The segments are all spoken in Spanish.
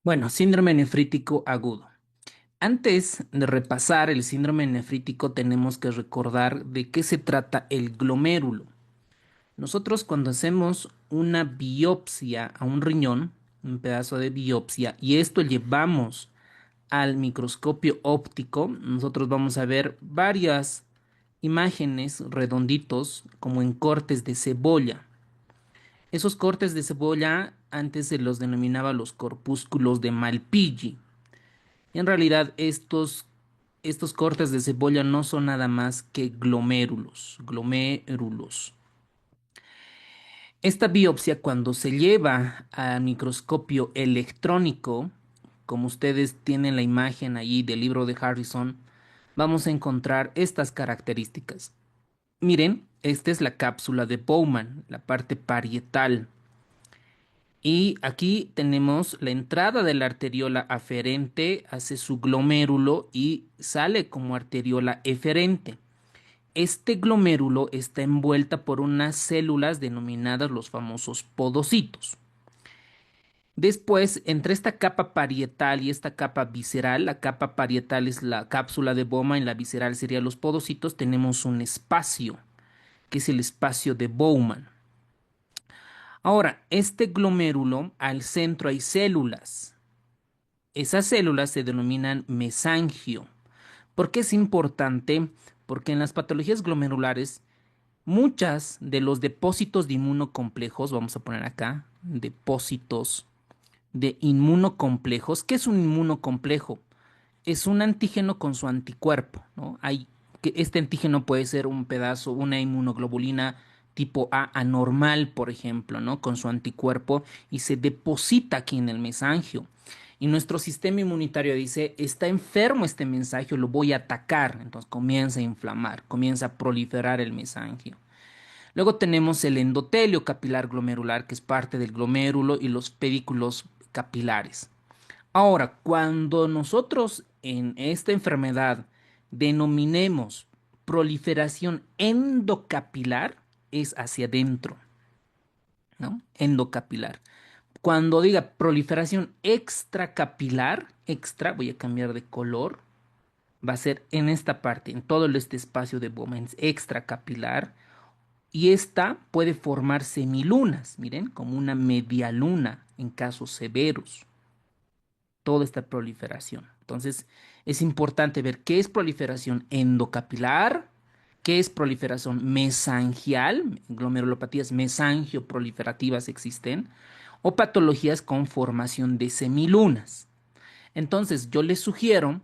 Bueno, síndrome nefrítico agudo. Antes de repasar el síndrome nefrítico, tenemos que recordar de qué se trata el glomérulo. Nosotros cuando hacemos una biopsia a un riñón, un pedazo de biopsia, y esto llevamos al microscopio óptico, nosotros vamos a ver varias imágenes redonditos como en cortes de cebolla. Esos cortes de cebolla antes se los denominaba los corpúsculos de Malpighi. En realidad, estos cortes de cebolla no son nada más que glomérulos. Esta biopsia, cuando se lleva a microscopio electrónico, como ustedes tienen la imagen allí del libro de Harrison, vamos a encontrar estas características. Miren, esta es la cápsula de Bowman, la parte parietal. Y aquí tenemos la entrada de la arteriola aferente, hace su glomérulo y sale como arteriola eferente. Este glomérulo está envuelta por unas células denominadas los famosos podocitos. Después, entre esta capa parietal y esta capa visceral, la capa parietal es la cápsula de Bowman y la visceral serían los podocitos, tenemos un espacio, que es el espacio de Bowman. Ahora, este glomérulo, al centro hay células. Esas células se denominan mesangio. ¿Por qué es importante? Porque en las patologías glomerulares, muchas de los depósitos de inmunocomplejos, vamos a poner acá, depósitos de inmunocomplejos. ¿Qué es un inmunocomplejo? Es un antígeno con su anticuerpo, ¿no? Este antígeno puede ser un pedazo, una inmunoglobulina tipo A anormal, por ejemplo, ¿no? Con su anticuerpo y se deposita aquí en el mesangio. Y nuestro sistema inmunitario dice, está enfermo este mesangio, lo voy a atacar. Entonces comienza a inflamar, comienza a proliferar el mesangio. Luego tenemos el endotelio capilar glomerular, que es parte del glomérulo, y los pedículos capilares. Ahora, cuando nosotros en esta enfermedad denominemos proliferación endocapilar, es hacia adentro, ¿no? Endocapilar. Cuando diga proliferación extracapilar, extra, voy a cambiar de color, va a ser en esta parte, en todo este espacio de Bowman, extracapilar. Y esta puede formar semilunas, miren, como una media luna en casos severos. Toda esta proliferación. Entonces, es importante ver qué es proliferación endocapilar, qué es proliferación mesangial, glomerulopatías mesangioproliferativas existen, o patologías con formación de semilunas. Entonces, yo les sugiero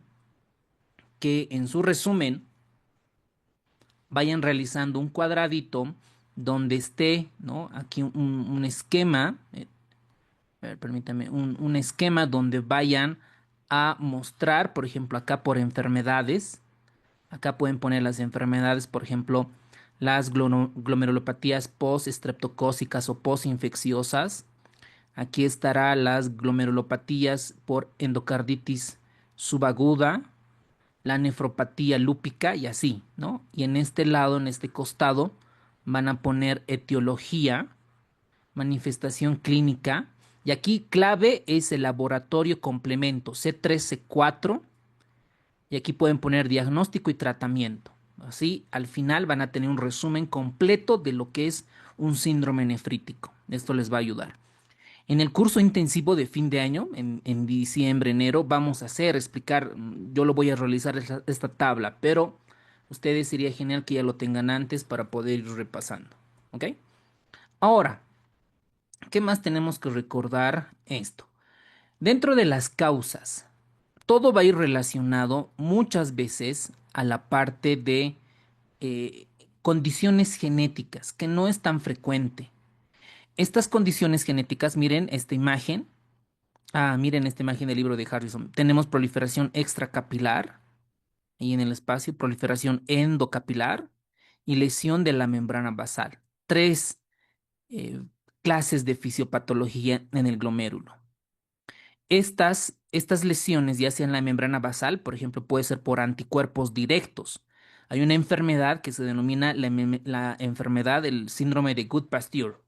que en su resumen vayan realizando un cuadradito donde esté, ¿no? Aquí un esquema, a ver, permítame, un esquema donde vayan a mostrar, por ejemplo, acá por enfermedades. Acá pueden poner las enfermedades, por ejemplo, las glomerulopatías post-estreptocócicas o post-infecciosas. Aquí estará las glomerulopatías por endocarditis subaguda, la nefropatía lúpica y así, ¿no? Y en este lado, en este costado, van a poner etiología, manifestación clínica. Y aquí clave es el laboratorio complemento C3, C4. Y aquí pueden poner diagnóstico y tratamiento. Así, al final van a tener un resumen completo de lo que es un síndrome nefrítico. Esto les va a ayudar. En el curso intensivo de fin de año, en diciembre, enero, vamos a explicar, yo lo voy a realizar esta tabla, pero ustedes sería genial que ya lo tengan antes para poder ir repasando. ¿Ok? Ahora, ¿qué más tenemos que recordar esto? Dentro de las causas, todo va a ir relacionado muchas veces a la parte de eh, condiciones genéticas, que no es tan frecuente. Estas condiciones genéticas, miren esta imagen. Miren esta imagen del libro de Harrison. Tenemos proliferación extracapilar, y en el espacio, proliferación endocapilar y lesión de la membrana basal. Tres eh, clases de fisiopatología en el glomérulo. Estas lesiones, ya sea en la membrana basal, por ejemplo, puede ser por anticuerpos directos. Hay una enfermedad que se denomina la enfermedad del síndrome de Good Pasteur,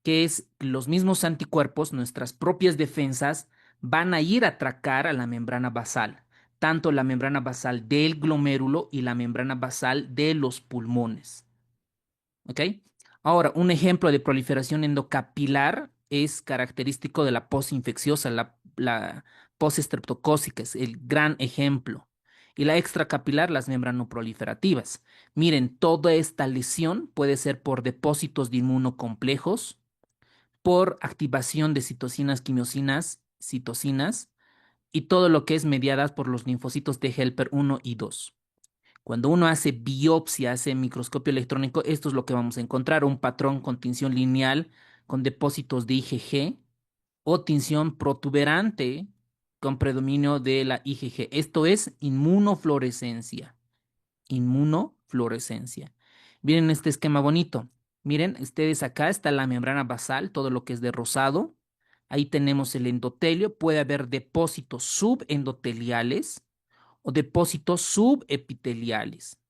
que es los mismos anticuerpos, nuestras propias defensas, van a ir a atracar a la membrana basal, tanto la membrana basal del glomérulo y la membrana basal de los pulmones. ¿Ok? Ahora, un ejemplo de proliferación endocapilar es característico de la posinfecciosa, la postestreptocócica, es el gran ejemplo. Y la extracapilar, las membranoproliferativas. Miren, toda esta lesión puede ser por depósitos de inmunocomplejos, por activación de citocinas, quimiosinas, citocinas, y todo lo que es mediadas por los linfocitos T helper 1 y 2. Cuando uno hace biopsia, hace microscopio electrónico, esto es lo que vamos a encontrar, un patrón con tinción lineal, con depósitos de IgG o tinción protuberante con predominio de la IgG. Esto es inmunofluorescencia. Inmunofluorescencia. Miren este esquema bonito. Miren, ustedes acá está la membrana basal, todo lo que es de rosado. Ahí tenemos el endotelio. Puede haber depósitos subendoteliales o depósitos subepiteliales.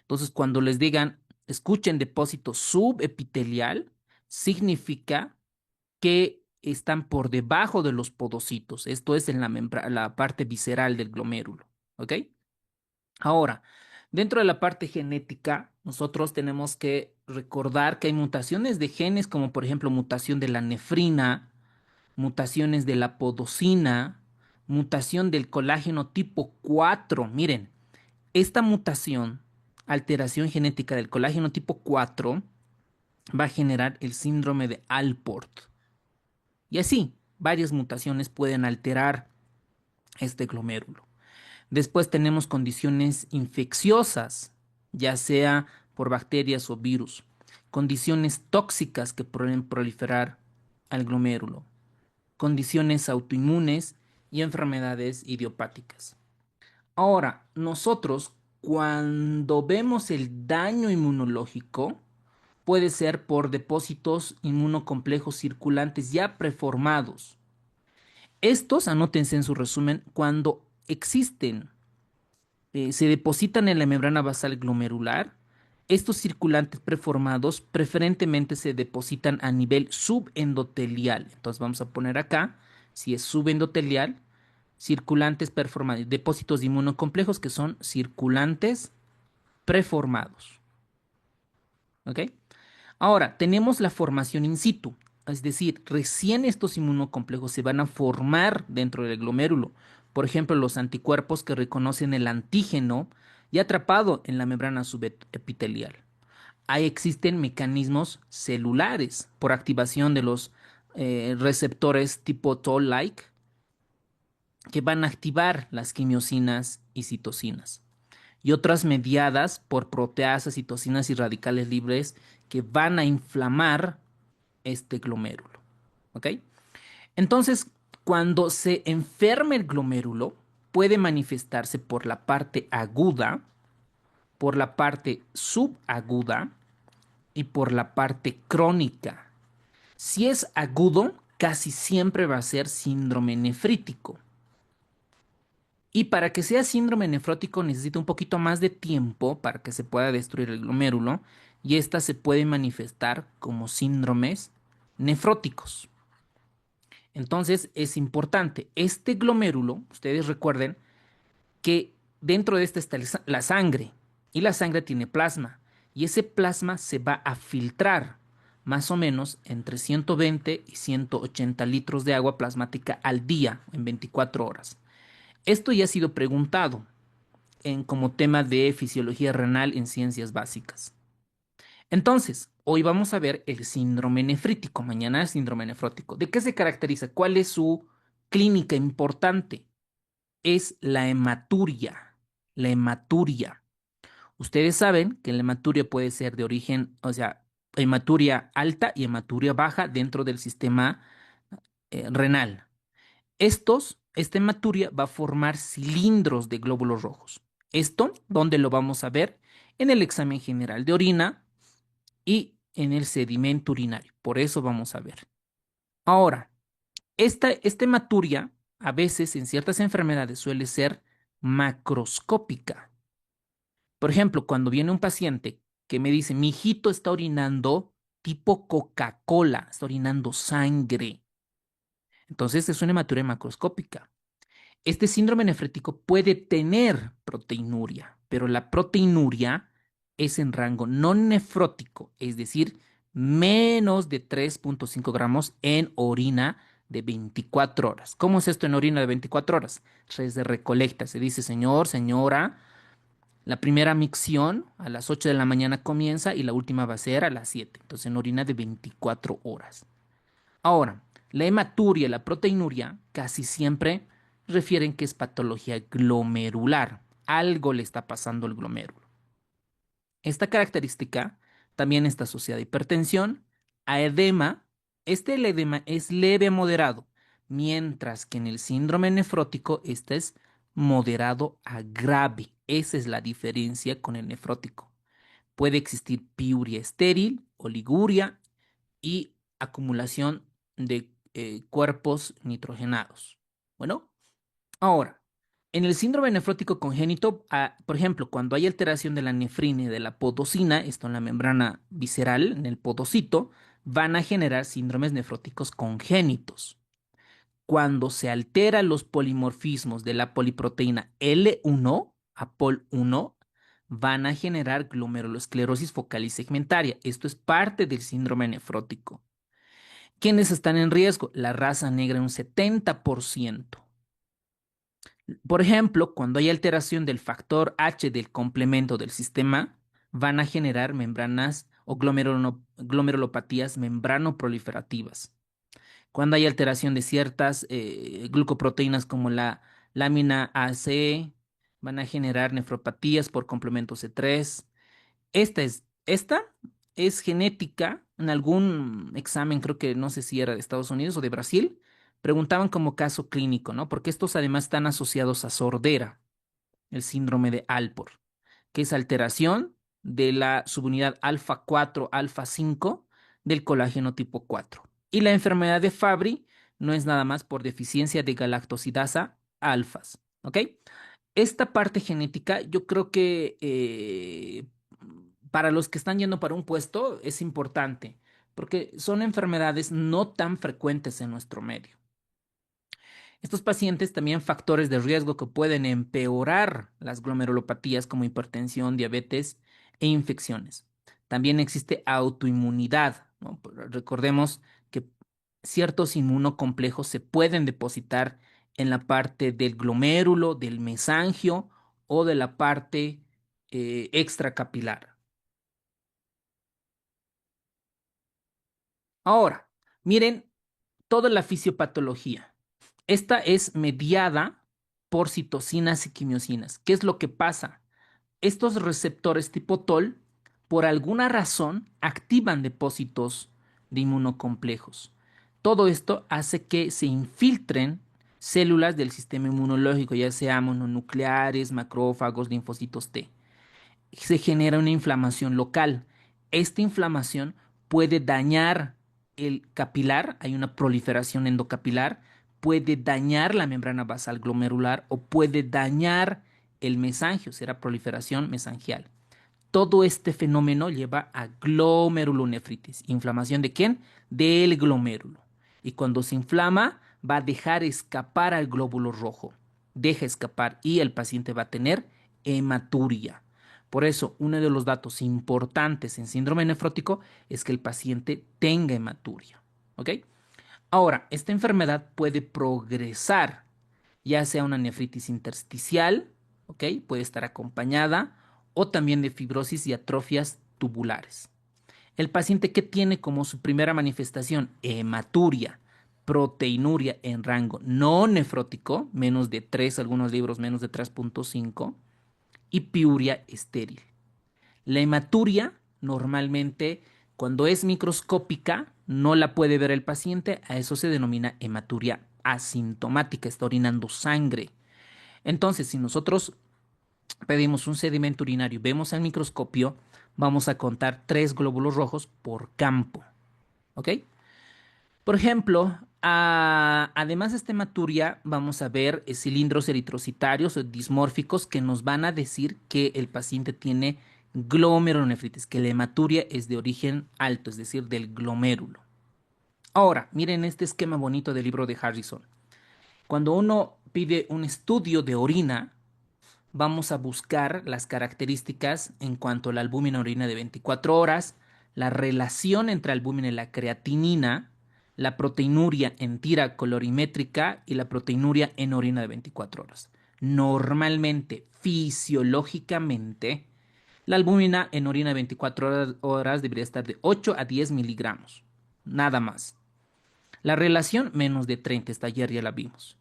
Entonces, cuando les digan, escuchen depósito subepitelial, significa que están por debajo de los podocitos. Esto es en la parte visceral del glomérulo. ¿Ok? Ahora, dentro de la parte genética, nosotros tenemos que recordar que hay mutaciones de genes, como por ejemplo mutación de la nefrina, mutaciones de la podocina, mutación del colágeno tipo 4. Miren, esta mutación, alteración genética del colágeno tipo 4, va a generar el síndrome de Alport. Y así, varias mutaciones pueden alterar este glomérulo. Después tenemos condiciones infecciosas, ya sea por bacterias o virus. Condiciones tóxicas que pueden proliferar al glomérulo. Condiciones autoinmunes y enfermedades idiopáticas. Ahora, nosotros cuando vemos el daño inmunológico, puede ser por depósitos inmunocomplejos circulantes ya preformados. Estos, anótense en su resumen, cuando existen, se depositan en la membrana basal glomerular, estos circulantes preformados preferentemente se depositan a nivel subendotelial. Entonces vamos a poner acá, si es subendotelial, circulantes performados, depósitos de inmunocomplejos que son circulantes preformados. ¿Ok? Ahora, tenemos la formación in situ, es decir, recién estos inmunocomplejos se van a formar dentro del glomérulo. Por ejemplo, los anticuerpos que reconocen el antígeno ya atrapado en la membrana subepitelial. Ahí existen mecanismos celulares por activación de los receptores tipo Toll-like que van a activar las quimiosinas y citocinas y otras mediadas por proteasas, citocinas y radicales libres que van a inflamar este glomérulo. ¿Ok? Entonces, cuando se enferma el glomérulo, puede manifestarse por la parte aguda, por la parte subaguda y por la parte crónica. Si es agudo, casi siempre va a ser síndrome nefrítico. Y para que sea síndrome nefrótico necesita un poquito más de tiempo para que se pueda destruir el glomérulo y esta se puede manifestar como síndromes nefróticos. Entonces es importante, este glomérulo, ustedes recuerden que dentro de este está la sangre y la sangre tiene plasma y ese plasma se va a filtrar más o menos entre 120 y 180 litros de agua plasmática al día en 24 horas. Esto ya ha sido preguntado como tema de fisiología renal en ciencias básicas. Entonces, hoy vamos a ver el síndrome nefrítico, mañana el síndrome nefrótico. ¿De qué se caracteriza? ¿Cuál es su clínica importante? Es la hematuria. La hematuria. Ustedes saben que la hematuria puede ser de origen, o sea, hematuria alta y hematuria baja dentro del sistema renal. Esta hematuria va a formar cilindros de glóbulos rojos. Esto, ¿dónde lo vamos a ver? En el examen general de orina y en el sedimento urinario. Por eso vamos a ver. Ahora, esta hematuria a veces en ciertas enfermedades suele ser macroscópica. Por ejemplo, cuando viene un paciente que me dice, mi hijito está orinando tipo Coca-Cola, está orinando sangre. Entonces es una hematuria macroscópica. Este síndrome nefrítico puede tener proteinuria, pero la proteinuria es en rango no nefrótico, es decir, menos de 3,5 gramos en orina de 24 horas. ¿Cómo es esto en orina de 24 horas? Se recolecta, se dice, señor, señora, la primera micción a las 8 de la mañana comienza y la última va a ser a las 7. Entonces en orina de 24 horas. Ahora, la hematuria y la proteinuria casi siempre refieren que es patología glomerular. Algo le está pasando al glomérulo. Esta característica también está asociada a hipertensión, a edema. El edema es leve a moderado, mientras que en el síndrome nefrótico este es moderado a grave. Esa es la diferencia con el nefrótico. Puede existir piuria estéril, oliguria y acumulación de cuerpos nitrogenados. Bueno, ahora, en el síndrome nefrótico congénito, por ejemplo, cuando hay alteración de la nefrina y de la podocina, esto en la membrana visceral, en el podocito, van a generar síndromes nefróticos congénitos. Cuando se alteran los polimorfismos de la poliproteína L1 a POL1, van a generar glomerulosclerosis focal y segmentaria. Esto es parte del síndrome nefrótico. ¿Quiénes están en riesgo? La raza negra en un 70%. Por ejemplo, cuando hay alteración del factor H del complemento del sistema, van a generar membranas o glomerulopatías membranoproliferativas. Cuando hay alteración de ciertas glucoproteínas como la lámina AC, van a generar nefropatías por complemento C3. Esta es genética. En algún examen, creo que no sé si era de Estados Unidos o de Brasil, preguntaban como caso clínico, ¿no? Porque estos además están asociados a sordera, el síndrome de Alport, que es alteración de la subunidad alfa 4 alfa 5 del colágeno tipo 4. Y la enfermedad de Fabry no es nada más por deficiencia de galactosidasa alfas, ¿ok? Esta parte genética, yo creo que para los que están yendo para un puesto es importante, porque son enfermedades no tan frecuentes en nuestro medio. Estos pacientes también factores de riesgo que pueden empeorar las glomerulopatías como hipertensión, diabetes e infecciones. También existe autoinmunidad, ¿no? Recordemos que ciertos inmunocomplejos se pueden depositar en la parte del glomérulo, del mesangio o de la parte extracapilar. Ahora, miren toda la fisiopatología. Esta es mediada por citocinas y quimiosinas. ¿Qué es lo que pasa? Estos receptores tipo TOL, por alguna razón, activan depósitos de inmunocomplejos. Todo esto hace que se infiltren células del sistema inmunológico, ya sea mononucleares, macrófagos, linfocitos T. Se genera una inflamación local. Esta inflamación puede dañar el capilar, hay una proliferación endocapilar, puede dañar la membrana basal glomerular o puede dañar el mesangio, será proliferación mesangial. Todo este fenómeno lleva a glomerulonefritis. ¿Inflamación de quién? Del glomérulo. Y cuando se inflama, va a dejar escapar al glóbulo rojo. Deja escapar y el paciente va a tener hematuria. Por eso, uno de los datos importantes en síndrome nefrótico es que el paciente tenga hematuria. ¿Ok? Ahora, esta enfermedad puede progresar, ya sea una nefritis intersticial, ¿ok? Puede estar acompañada, o también de fibrosis y atrofias tubulares. El paciente que tiene como su primera manifestación hematuria, proteinuria en rango no nefrótico, menos de 3, algunos libros menos de 3,5, y piuria estéril. La hematuria normalmente cuando es microscópica no la puede ver el paciente, a eso se denomina hematuria asintomática, está orinando sangre. Entonces, si nosotros pedimos un sedimento urinario y vemos al microscopio, vamos a contar 3 glóbulos rojos por campo. ¿Ok? Por ejemplo, además de esta hematuria, vamos a ver cilindros eritrocitarios o dismórficos que nos van a decir que el paciente tiene glomerulonefritis, que la hematuria es de origen alto, es decir, del glomérulo. Ahora, miren este esquema bonito del libro de Harrison. Cuando uno pide un estudio de orina, vamos a buscar las características en cuanto a la albúmina orina de 24 horas, la relación entre albúmina y la creatinina, la proteinuria en tira colorimétrica y la proteinuria en orina de 24 horas. Normalmente, fisiológicamente, la albúmina en orina de 24 horas debería estar de 8 a 10 miligramos, nada más. La relación menos de 30, esta ayer ya la vimos.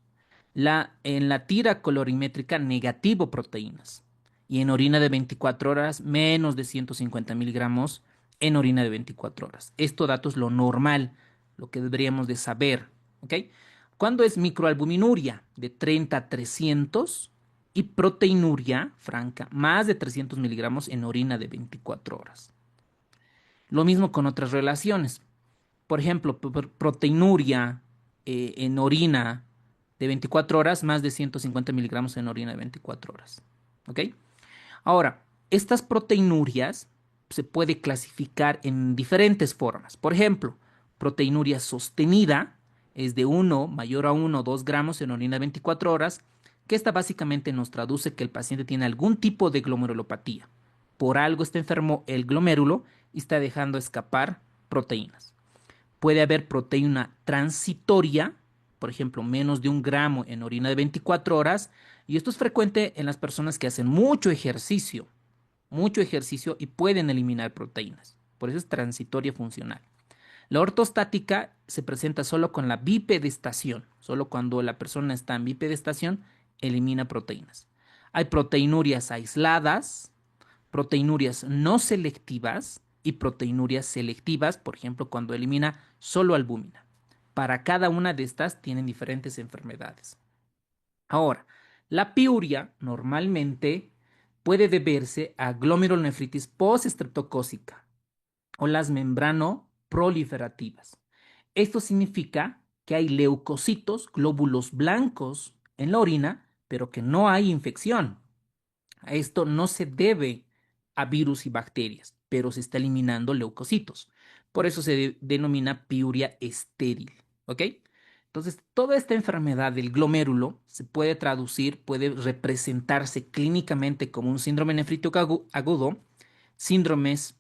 En la tira colorimétrica negativo proteínas y en orina de 24 horas menos de 150 miligramos en orina de 24 horas. Esto dato es lo normal, lo que deberíamos de saber, ¿ok? ¿Cuándo es microalbuminuria? De 30 a 300 y proteinuria franca, más de 300 miligramos en orina de 24 horas. Lo mismo con otras relaciones. Por ejemplo, proteinuria en orina de 24 horas, más de 150 miligramos en orina de 24 horas. ¿Ok? Ahora, estas proteinurias se puede clasificar en diferentes formas. Por ejemplo, proteinuria sostenida es de 1 mayor a 1 o 2 gramos en orina de 24 horas, que esta básicamente nos traduce que el paciente tiene algún tipo de glomerulopatía. Por algo está enfermo el glomérulo y está dejando escapar proteínas. Puede haber proteína transitoria, por ejemplo, menos de 1 gramo en orina de 24 horas, y esto es frecuente en las personas que hacen mucho ejercicio y pueden eliminar proteínas. Por eso es transitoria funcional. La ortostática se presenta solo con la bipedestación, solo cuando la persona está en bipedestación, elimina proteínas. Hay proteinurias aisladas, proteinurias no selectivas y proteinurias selectivas, por ejemplo, cuando elimina solo albúmina. Para cada una de estas tienen diferentes enfermedades. Ahora, la piuria normalmente puede deberse a glomerulonefritis postestreptocócica o las membrano proliferativas. Esto significa que hay leucocitos, glóbulos blancos en la orina, pero que no hay infección. Esto no se debe a virus y bacterias, pero se está eliminando leucocitos. Por eso se denomina piuria estéril. ¿Ok? Entonces, toda esta enfermedad del glomérulo se puede traducir, puede representarse clínicamente como un síndrome nefrítico agudo, síndromes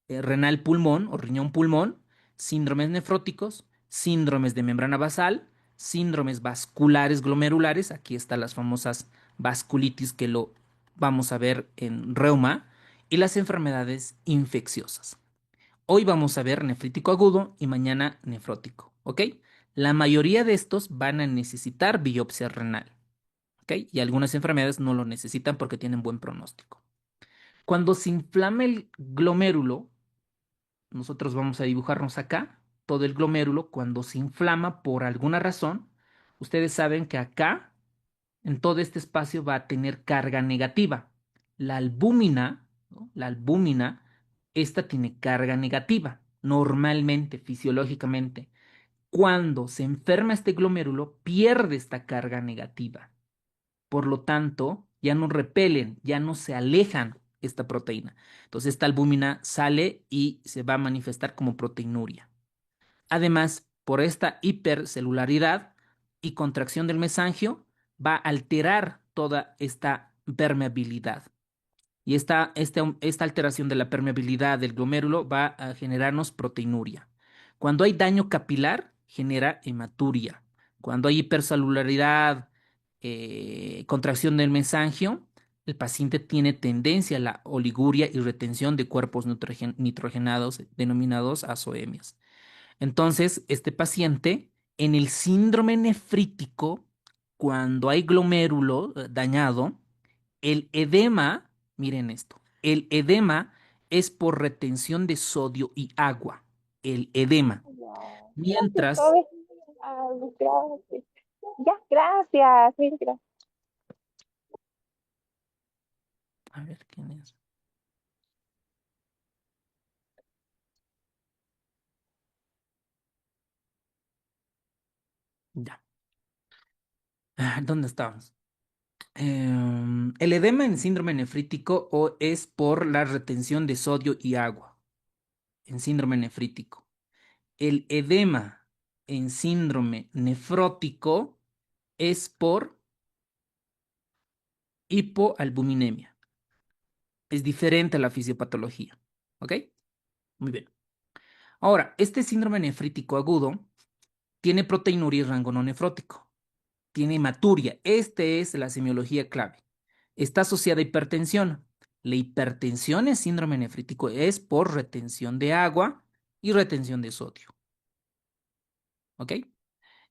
renal pulmón o riñón pulmón, síndromes nefróticos, síndromes de membrana basal, síndromes vasculares glomerulares, aquí están las famosas vasculitis que lo vamos a ver en reuma, y las enfermedades infecciosas. Hoy vamos a ver nefrítico agudo y mañana nefrótico, ¿ok? La mayoría de estos van a necesitar biopsia renal, ¿ok? Y algunas enfermedades no lo necesitan porque tienen buen pronóstico. Cuando se inflama el glomérulo, nosotros vamos a dibujarnos acá todo el glomérulo cuando se inflama por alguna razón. Ustedes saben que acá, en todo este espacio, va a tener carga negativa. La albúmina, ¿no? La albúmina, esta tiene carga negativa, normalmente, fisiológicamente. Cuando se enferma este glomérulo, pierde esta carga negativa. Por lo tanto, ya no repelen, ya no se alejan esta proteína. Entonces, esta albúmina sale y se va a manifestar como proteinuria. Además, por esta hipercelularidad y contracción del mesangio, va a alterar toda esta permeabilidad. Y esta alteración de la permeabilidad del glomérulo va a generarnos proteinuria. Cuando hay daño capilar, genera hematuria. Cuando hay hipercelularidad, contracción del mesangio, el paciente tiene tendencia a la oliguria y retención de cuerpos nitrogenados denominados azoemias. Entonces, este paciente en el síndrome nefrítico, cuando hay glomérulo dañado, el edema, miren esto, el edema es por retención de sodio y agua, el edema. Ya. Gracias, Mientras, Toby. Gracias. Ya, gracias. Mil gracias. a ver quién es. Ya. ¿Dónde estábamos? El edema en síndrome nefrítico o es por la retención de sodio y agua en síndrome nefrítico. El edema en síndrome nefrótico es por hipoalbuminemia. Es diferente a la fisiopatología. ¿Ok? Muy bien. Ahora, este síndrome nefrítico agudo tiene proteinuria y rango no nefrótico. Tiene hematuria. Esta es la semiología clave. Está asociada a hipertensión. La hipertensión en síndrome nefrítico es por retención de agua y retención de sodio. ¿Ok?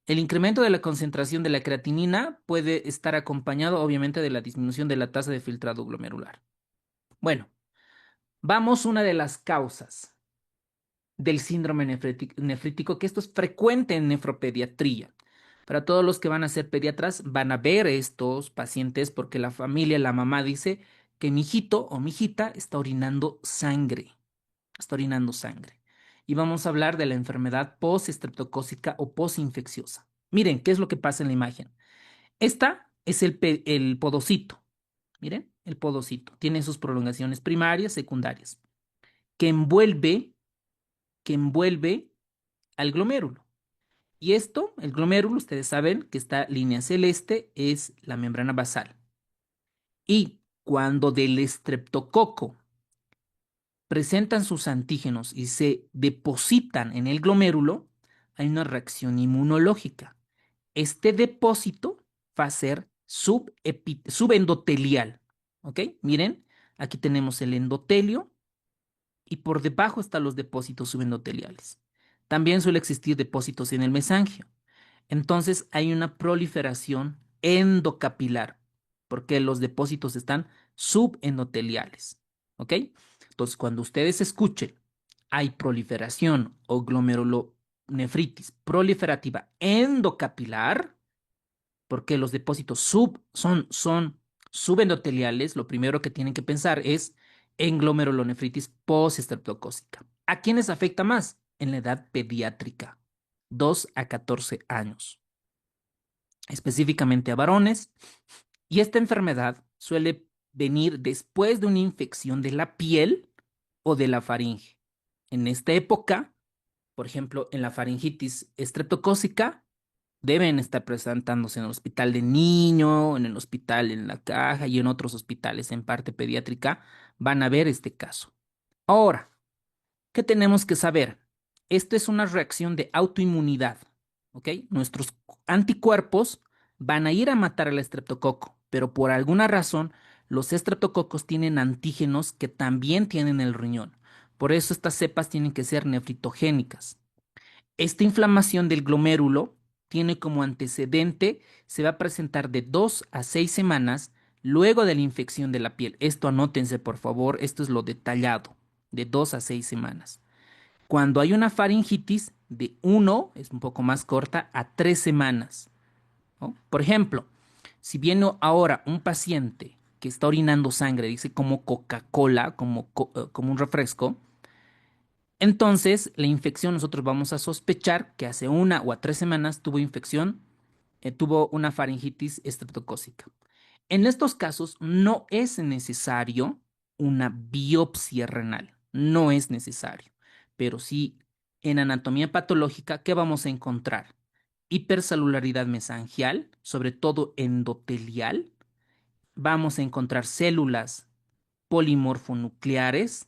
El incremento de la concentración de la creatinina puede estar acompañado, obviamente, de la disminución de la tasa de filtrado glomerular. Bueno, vamos a una de las causas del síndrome nefrítico, que esto es frecuente en nefropediatría. Para todos los que van a ser pediatras, van a ver estos pacientes porque la familia, la mamá dice que mi hijito o mi hijita está orinando sangre. Está orinando sangre. Y vamos a hablar de la enfermedad post-estreptocócica o post-infecciosa. Miren, ¿qué es lo que pasa en la imagen? Esta es el podocito. Miren, el podocito. Tiene sus prolongaciones primarias, secundarias, que envuelve, que envuelve al glomérulo. Y esto, el glomérulo, ustedes saben que esta línea celeste es la membrana basal. Y cuando del estreptococo presentan sus antígenos y se depositan en el glomérulo, hay una reacción inmunológica. Este depósito va a ser subendotelial. ¿Ok? Miren, aquí tenemos el endotelio y por debajo están los depósitos subendoteliales. También suele existir depósitos en el mesangio. Entonces hay una proliferación endocapilar, porque los depósitos están subendoteliales. ¿Ok? Entonces, cuando ustedes escuchen, hay proliferación o glomerulonefritis proliferativa endocapilar, porque los depósitos son subendoteliales, lo primero que tienen que pensar es en glomerulonefritis postestreptocócica. ¿A quiénes afecta más? En la edad pediátrica, 2 a 14 años, específicamente a varones, y esta enfermedad suele venir después de una infección de la piel o de la faringe. En esta época, por ejemplo, en la faringitis estreptocócica, deben estar presentándose en el hospital de niño, en el hospital en la caja y en otros hospitales en parte pediátrica, van a ver este caso. Ahora, ¿qué tenemos que saber? Esto es una reacción de autoinmunidad, ¿ok? Nuestros anticuerpos van a ir a matar al estreptococo, pero por alguna razón los estreptococos tienen antígenos que también tienen el riñón. Por eso estas cepas tienen que ser nefritogénicas. Esta inflamación del glomérulo tiene como antecedente, se va a presentar de 2 a 6 semanas luego de la infección de la piel. Esto anótense, por favor, esto es lo detallado, de 2 a 6 semanas. Cuando hay una faringitis de 1, es un poco más corta, a 3 semanas, ¿no? Por ejemplo, si viene ahora un paciente que está orinando sangre, dice como Coca-Cola, como un refresco, entonces la infección nosotros vamos a sospechar que hace 1 o 3 semanas tuvo infección, tuvo una faringitis estreptocócica. En estos casos no es necesario una biopsia renal, no es necesario, pero sí en anatomía patológica, ¿qué vamos a encontrar? Hipercelularidad mesangial, sobre todo endotelial, vamos a encontrar células polimorfonucleares,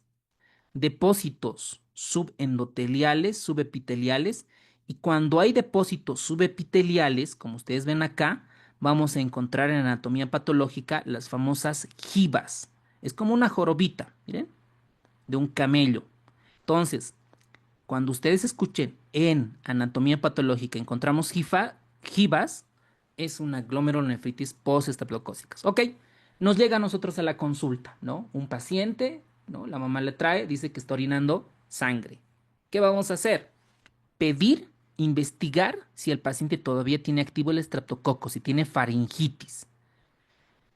depósitos subendoteliales, subepiteliales, y cuando hay depósitos subepiteliales, como ustedes ven acá, vamos a encontrar en anatomía patológica las famosas jibas. Es como una jorobita, miren, de un camello. Entonces, cuando ustedes escuchen en anatomía patológica encontramos jibas, es una glomerulonefritis post-estaplocócicas. Ok, nos llega a nosotros a la consulta, ¿no? Un paciente, ¿no? La mamá le trae, dice que está orinando sangre. ¿Qué vamos a hacer? Pedir, investigar si el paciente todavía tiene activo el estreptococo, si tiene faringitis.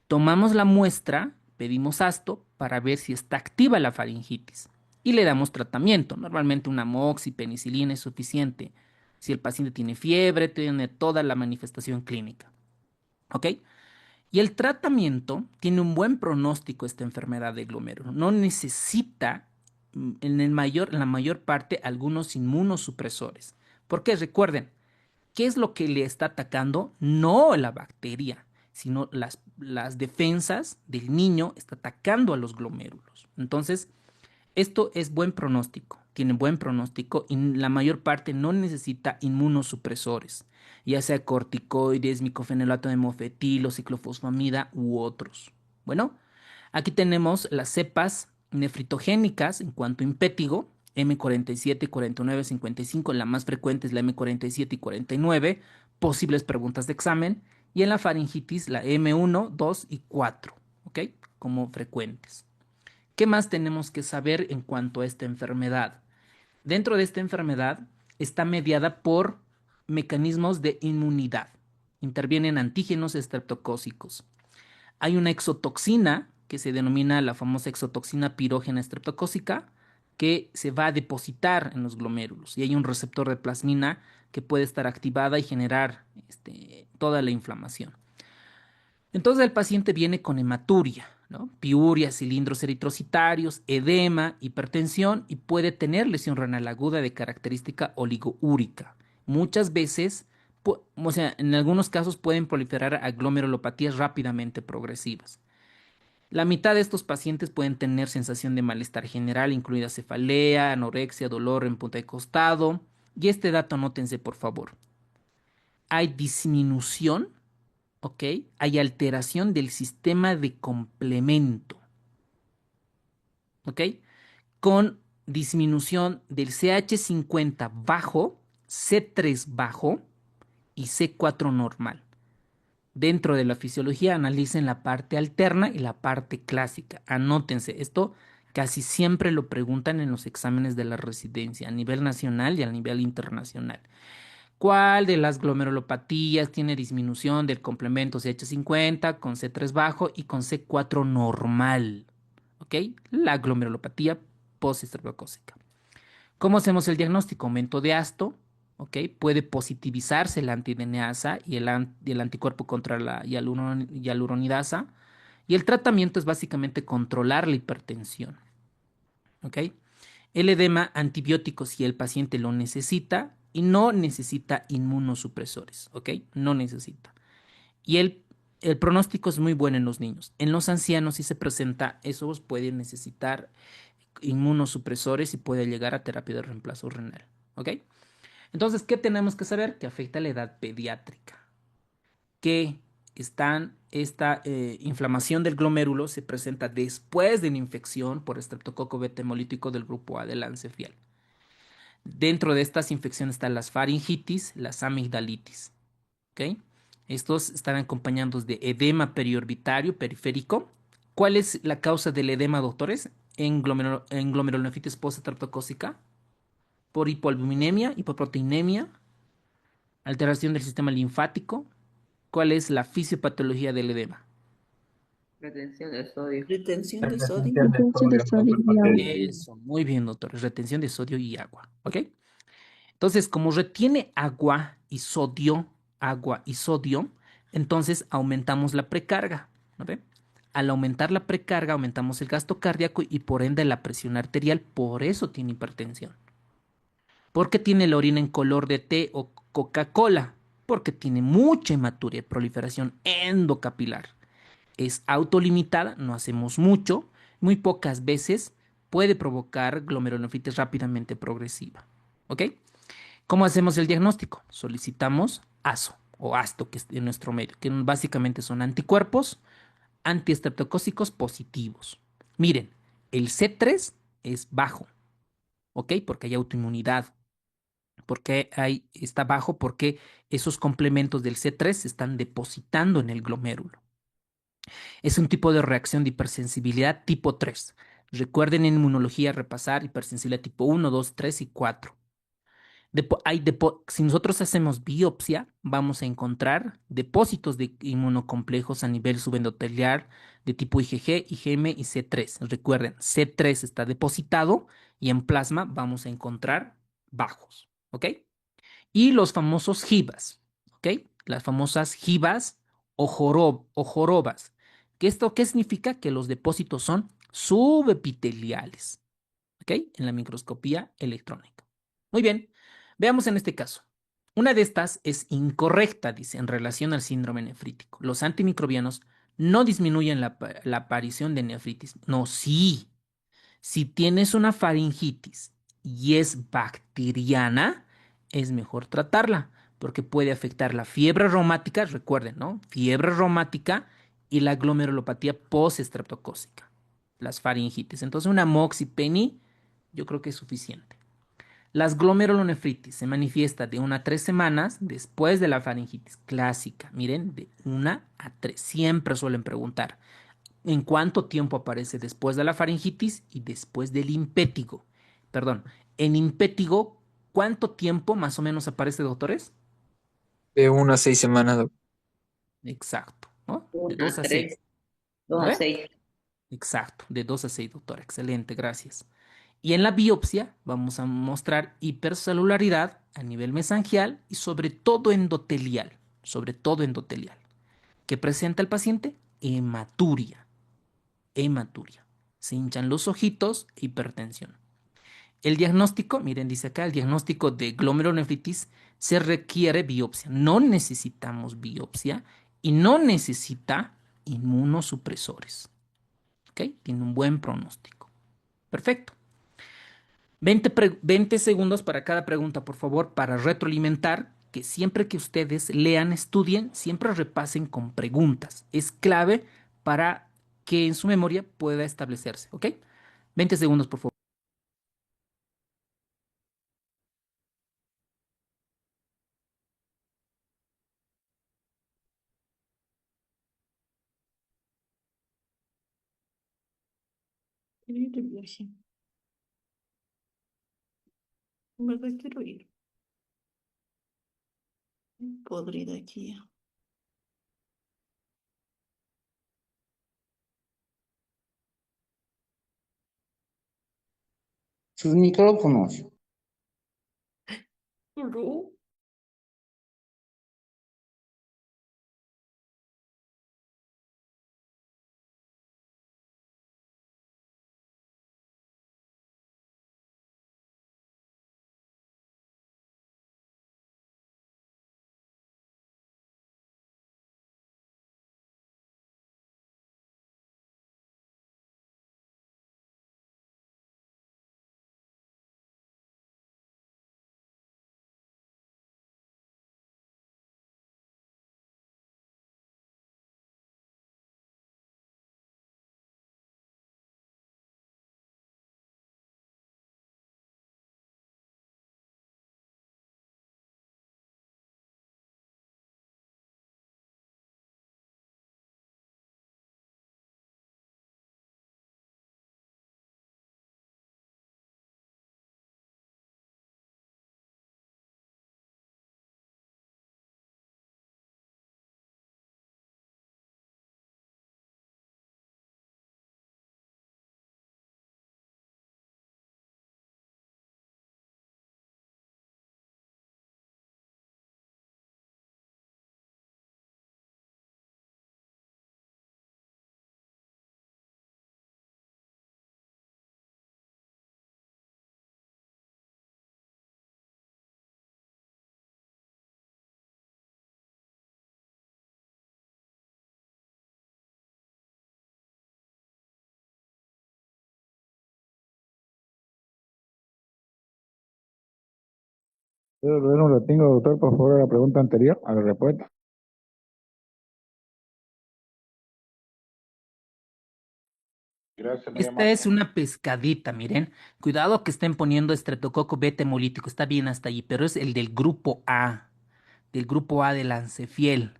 Tomamos la muestra, pedimos asto para ver si está activa la faringitis y le damos tratamiento. Normalmente una moxi, penicilina es suficiente si el paciente tiene fiebre, tiene toda la manifestación clínica. ¿Ok? Y el tratamiento tiene un buen pronóstico esta enfermedad de glomérulo. No necesita en la mayor parte algunos inmunosupresores. Porque recuerden, ¿qué es lo que le está atacando? No la bacteria, sino las defensas del niño está atacando a los glomérulos. Entonces, esto es buen pronóstico, tiene buen pronóstico y la mayor parte no necesita inmunosupresores, ya sea corticoides, micofenolato de mofetil, ciclofosfamida u otros. Bueno, aquí tenemos las cepas nefritogénicas en cuanto a impétigo, M47, 49, 55, la más frecuente es la M47 y 49, posibles preguntas de examen, y en la faringitis la M1, 2 y 4, ¿ok? Como frecuentes. ¿Qué más tenemos que saber en cuanto a esta enfermedad? Dentro de esta enfermedad está mediada por mecanismos de inmunidad. Intervienen antígenos estreptocócicos. Hay una exotoxina que se denomina la famosa exotoxina pirógena estreptocócica que se va a depositar en los glomérulos y hay un receptor de plasmina que puede estar activada y generar toda la inflamación. Entonces el paciente viene con hematuria, ¿no? Piuria, cilindros eritrocitarios, edema, hipertensión y puede tener lesión renal aguda de característica oligoúrica. Muchas veces, o sea, en algunos casos pueden proliferar a glomerulopatías rápidamente progresivas. La mitad de estos pacientes pueden tener sensación de malestar general, incluida cefalea, anorexia, dolor en punta de costado. Y este dato anótense, por favor. Hay disminución, ¿ok? Hay alteración del sistema de complemento, ¿ok? Con disminución del CH50 bajo, C3 bajo y C4 normal. Dentro de la fisiología analicen la parte alterna y la parte clásica. Anótense, esto casi siempre lo preguntan en los exámenes de la residencia a nivel nacional y a nivel internacional. ¿Cuál de las glomerulopatías tiene disminución del complemento CH50 con C3 bajo y con C4 normal? ¿Ok? La glomerulopatía postestreptocócica. ¿Cómo hacemos el diagnóstico? Aumento de asto, ¿ok? Puede positivizarse la antideneasa y el anticuerpo contra la hialuronidasa. Y el tratamiento es básicamente controlar la hipertensión, ¿ok? El edema, antibióticos si el paciente lo necesita y no necesita inmunosupresores, ¿ok? No necesita. Y el pronóstico es muy bueno en los niños. En los ancianos, si se presenta, esos pueden necesitar inmunosupresores y puede llegar a terapia de reemplazo renal, ¿ok? Entonces, ¿qué tenemos que saber? Que afecta a la edad pediátrica, que esta inflamación del glomérulo se presenta después de una infección por estreptococo beta hemolítico del grupo A del Ansefial. Dentro de estas infecciones están las faringitis, las amigdalitis. ¿Ok? Estos están acompañados de edema periorbitario periférico. ¿Cuál es la causa del edema, doctores? En glomerulonefritis postestreptocócica, por hipoalbuminemia, hipoproteinemia, alteración del sistema linfático. ¿Cuál es la fisiopatología del edema? Retención de sodio. Retención de sodio. Retención de sodio y agua. Eso, muy bien, doctores. Retención de sodio y agua. ¿Ok? Entonces, como retiene agua y sodio, entonces aumentamos la precarga, ¿no ve? Al aumentar la precarga, aumentamos el gasto cardíaco y por ende la presión arterial, por eso tiene hipertensión. ¿Por qué tiene la orina en color de té o Coca-Cola? Porque tiene mucha hematuria, proliferación endocapilar. Es autolimitada, no hacemos mucho, muy pocas veces puede provocar glomerulonefritis rápidamente progresiva. ¿Ok? ¿Cómo hacemos el diagnóstico? Solicitamos ASO o ASTO, que es en nuestro medio, que básicamente son anticuerpos antiestreptocócicos positivos. Miren, el C3 es bajo, ¿ok? Porque hay autoinmunidad. Está bajo? Porque esos complementos del C3 se están depositando en el glomérulo. Es un tipo de reacción de hipersensibilidad tipo 3. Recuerden en inmunología repasar hipersensibilidad tipo 1, 2, 3 y 4. Si nosotros hacemos biopsia, vamos a encontrar depósitos de inmunocomplejos a nivel subendotelial de tipo IgG, IgM y C3. Recuerden, C3 está depositado y en plasma vamos a encontrar bajos, ¿ok? Y los famosos JIVAs, ¿ok? Las famosas JIVAs o jorobas. ¿Esto qué significa? Que los depósitos son subepiteliales, ¿ok? ¿ok? En la microscopía electrónica. Muy bien, veamos en este caso. Una de estas es incorrecta, dice, en relación al síndrome nefrítico. Los antimicrobianos no disminuyen la aparición de nefritis. No, sí. Si tienes una faringitis y es bacteriana, es mejor tratarla porque puede afectar la fiebre reumática, recuerden, ¿no? Fiebre reumática y la glomerulopatía postestreptocócica, las faringitis. Entonces, una moxipeni yo creo que es suficiente. Las glomerulonefritis se manifiesta de 1 a 3 semanas después de la faringitis clásica. Miren, de 1 a 3. Siempre suelen preguntar en cuánto tiempo aparece después de la faringitis y después del impétigo. Perdón, en impétigo, ¿cuánto tiempo más o menos aparece, doctores? De 1 a 6 semanas, Exacto, ¿no? De 2 Una, a tres, 6. dos ¿No a ve? seis. Exacto, de 2 a 6, doctor. Excelente, gracias. Y en la biopsia vamos a mostrar hipercelularidad a nivel mesangial y sobre todo endotelial. ¿Qué presenta el paciente? Hematuria, hematuria. Se hinchan los ojitos, hipertensión. El diagnóstico, miren, dice acá, el diagnóstico de glomerulonefritis se requiere biopsia. No necesitamos biopsia y no necesita inmunosupresores. ¿Ok? Tiene un buen pronóstico. Perfecto. 20 segundos para cada pregunta, por favor, para retroalimentar, que siempre que ustedes lean, estudien, siempre repasen con preguntas. Es clave para que en su memoria pueda establecerse. ¿Ok? 20 segundos, por favor. Quiero ir de viaje. En verdad quiero ir. Podrida aquí ya. Sus micrófonos. Pero Yo no lo tengo, doctor, por favor, a la pregunta anterior, a la respuesta. Gracias, muy Esta amable. es una pescadita, miren. Cuidado que estén poniendo estreptococo beta hemolítico. Está bien hasta ahí, pero es el del grupo A del ancefiel.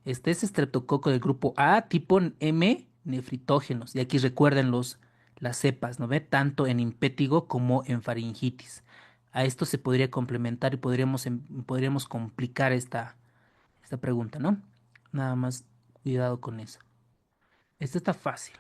Este es estreptococo del grupo A, tipo M, nefritógenos. Y aquí recuerden las cepas, ¿no ve? Tanto en impétigo como en faringitis. A esto se podría complementar y podríamos complicar esta pregunta, ¿no? Nada más cuidado con eso. Esta está fácil.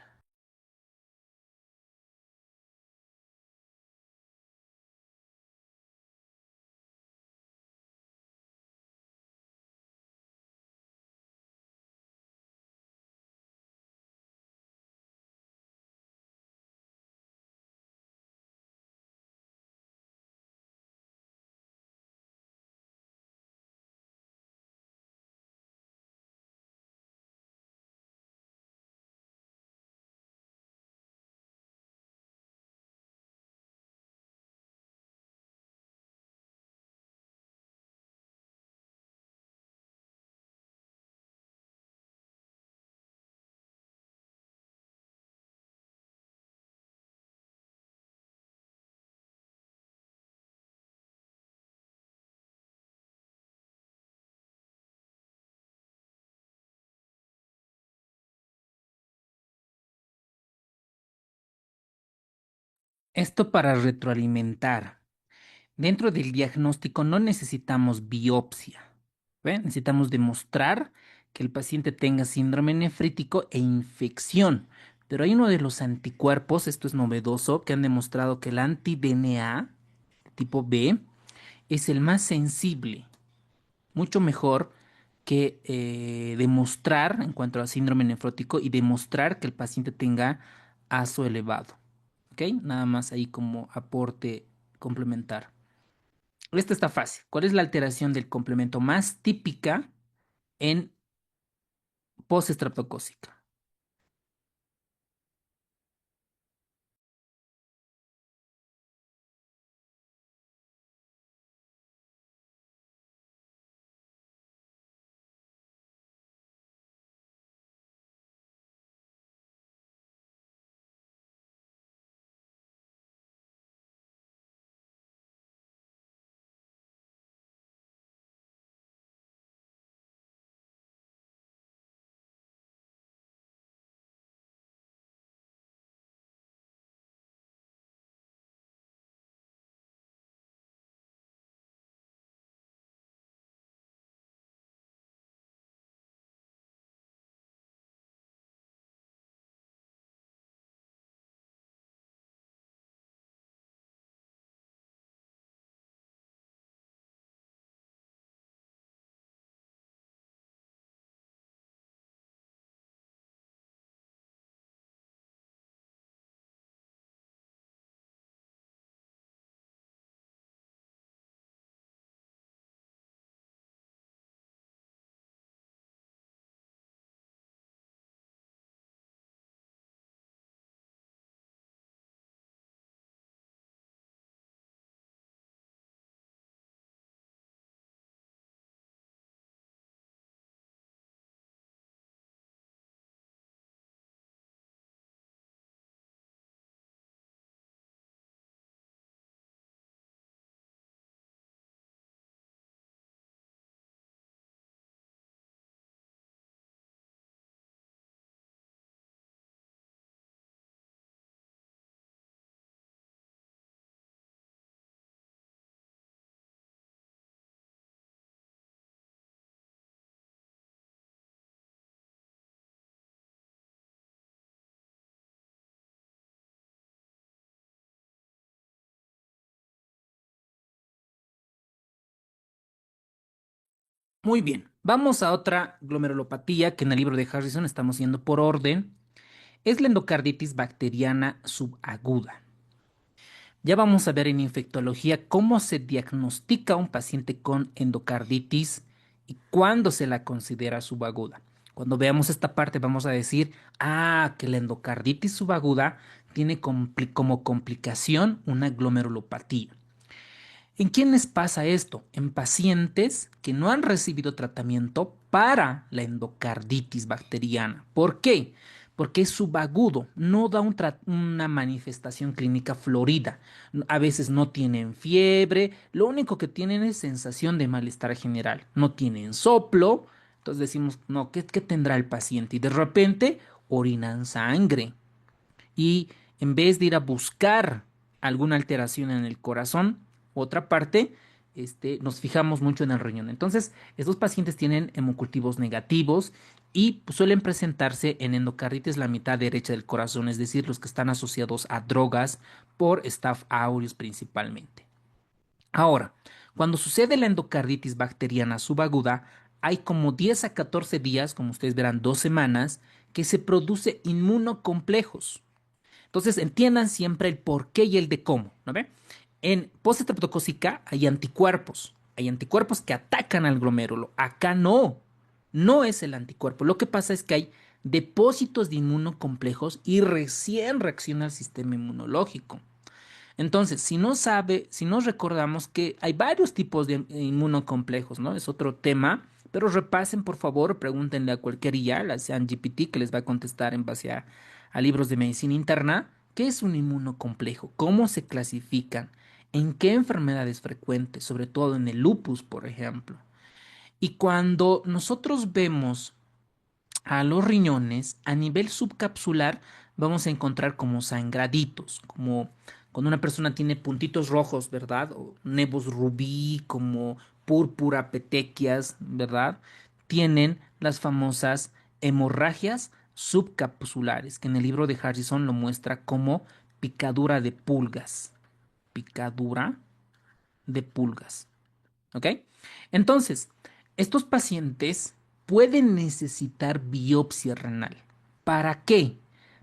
Esto para retroalimentar. Dentro del diagnóstico no necesitamos biopsia. ¿Ve? Necesitamos demostrar que el paciente tenga síndrome nefrítico e infección. Pero hay uno de los anticuerpos, esto es novedoso, que han demostrado que el anti-DNA tipo B es el más sensible, mucho mejor que demostrar en cuanto a síndrome nefrótico y demostrar que el paciente tenga ASO elevado. ¿Ok? Nada más ahí como aporte complementar. Esta está fácil. ¿Cuál es la alteración del complemento más típica en postestreptocócica? Muy bien, vamos a otra glomerulopatía que en el libro de Harrison estamos yendo por orden. Es la endocarditis bacteriana subaguda. Ya vamos a ver en infectología cómo se diagnostica un paciente con endocarditis y cuándo se la considera subaguda. Cuando veamos esta parte vamos a decir, que la endocarditis subaguda tiene como complicación una glomerulopatía. ¿En quiénes pasa esto? En pacientes que no han recibido tratamiento para la endocarditis bacteriana. ¿Por qué? Porque es subagudo, no da una manifestación clínica florida. A veces no tienen fiebre, lo único que tienen es sensación de malestar general. No tienen soplo, entonces decimos, no, ¿qué tendrá el paciente? Y de repente orinan sangre. Y en vez de ir a buscar alguna alteración en el corazón, otra parte, nos fijamos mucho en el riñón. Entonces, estos pacientes tienen hemocultivos negativos y pues, suelen presentarse en endocarditis la mitad derecha del corazón, es decir, los que están asociados a drogas por Staph aureus principalmente. Ahora, cuando sucede la endocarditis bacteriana subaguda, hay como 10 a 14 días, como ustedes verán, 2 semanas, que se produce inmunocomplejos. Entonces entiendan siempre el por qué y el de cómo, ¿no ve? En postestreptocócica hay anticuerpos que atacan al glomérulo. Acá no es el anticuerpo. Lo que pasa es que hay depósitos de inmunocomplejos y recién reacciona el sistema inmunológico. Entonces, si no recordamos que hay varios tipos de inmunocomplejos, ¿no? Es otro tema, pero repasen, por favor, pregúntenle a cualquier IA, la sean GPT, que les va a contestar en base a libros de medicina interna, ¿qué es un inmunocomplejo? ¿Cómo se clasifican? ¿En qué enfermedades frecuentes? Sobre todo en el lupus, por ejemplo. Y cuando nosotros vemos a los riñones, a nivel subcapsular, vamos a encontrar como sangraditos, como Cuando una persona tiene puntitos rojos, ¿verdad? O nevos rubí, como púrpura, petequias, ¿verdad? Tienen las famosas hemorragias subcapsulares, que en el libro de Harrison lo muestra como picadura de pulgas. Picadura de pulgas. ¿Ok? Entonces, estos pacientes pueden necesitar biopsia renal. ¿Para qué?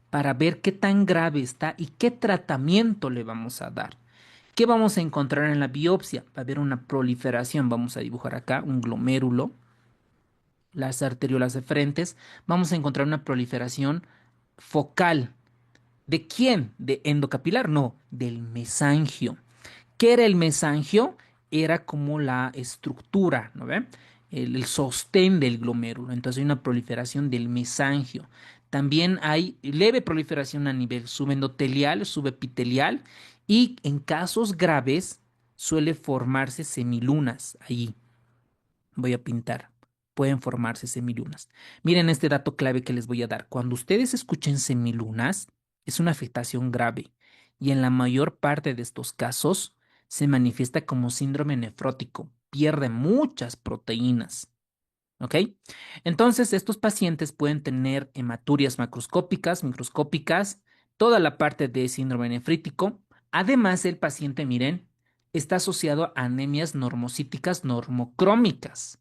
Para ver qué tan grave está y qué tratamiento le vamos a dar. ¿Qué vamos a encontrar en la biopsia? Va a haber una proliferación. Vamos a dibujar acá un glomérulo, las arteriolas deferentes. Vamos a encontrar una proliferación focal. ¿De quién? ¿De endocapilar? No, del mesangio. ¿Qué era el mesangio? Era como la estructura, ¿no ve? El sostén del glomérulo. Entonces hay una proliferación del mesangio. También hay leve proliferación a nivel subendotelial, subepitelial y en casos graves suele formarse semilunas. Ahí voy a pintar. Pueden formarse semilunas. Miren este dato clave que les voy a dar. Cuando ustedes escuchen semilunas, es una afectación grave y en la mayor parte de estos casos se manifiesta como síndrome nefrótico. Pierde muchas proteínas. ¿Ok? Entonces, estos pacientes pueden tener hematurias macroscópicas, microscópicas, toda la parte de síndrome nefrítico. Además, el paciente, miren, está asociado a anemias normocíticas normocrómicas.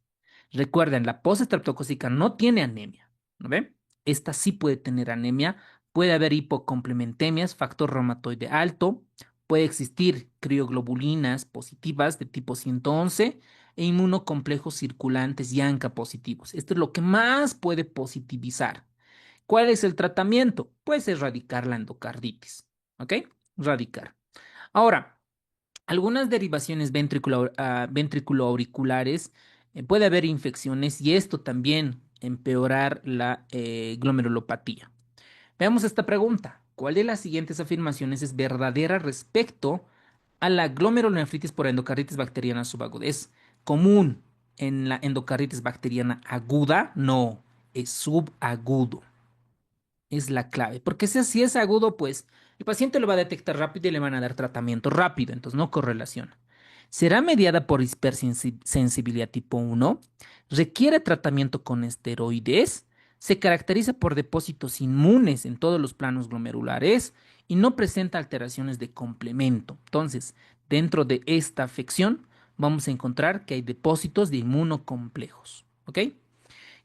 Recuerden, la postestreptocócica no tiene anemia, ¿no ven? Esta sí puede tener anemia, puede haber hipocomplementemias, factor reumatoide alto, puede existir crioglobulinas positivas de tipo 111 e inmunocomplejos circulantes y ANCA positivos. Esto es lo que más puede positivizar. ¿Cuál es el tratamiento? Pues erradicar la endocarditis, ¿ok? Erradicar. Ahora, algunas derivaciones ventriculoauriculares, puede haber infecciones y esto también empeorar la glomerulopatía. Veamos esta pregunta. ¿Cuál de las siguientes afirmaciones es verdadera respecto a la glomerulonefritis por endocarditis bacteriana subaguda? ¿Es común en la endocarditis bacteriana aguda? No, es subagudo. Es la clave. Porque si es agudo, pues el paciente lo va a detectar rápido y le van a dar tratamiento rápido. Entonces no correlaciona. ¿Será mediada por hipersensibilidad tipo 1? ¿Requiere tratamiento con esteroides? ¿Se caracteriza por depósitos inmunes en todos los planos glomerulares? Y no presenta alteraciones de complemento. Entonces, dentro de esta afección, vamos a encontrar que hay depósitos de inmunocomplejos. ¿Ok?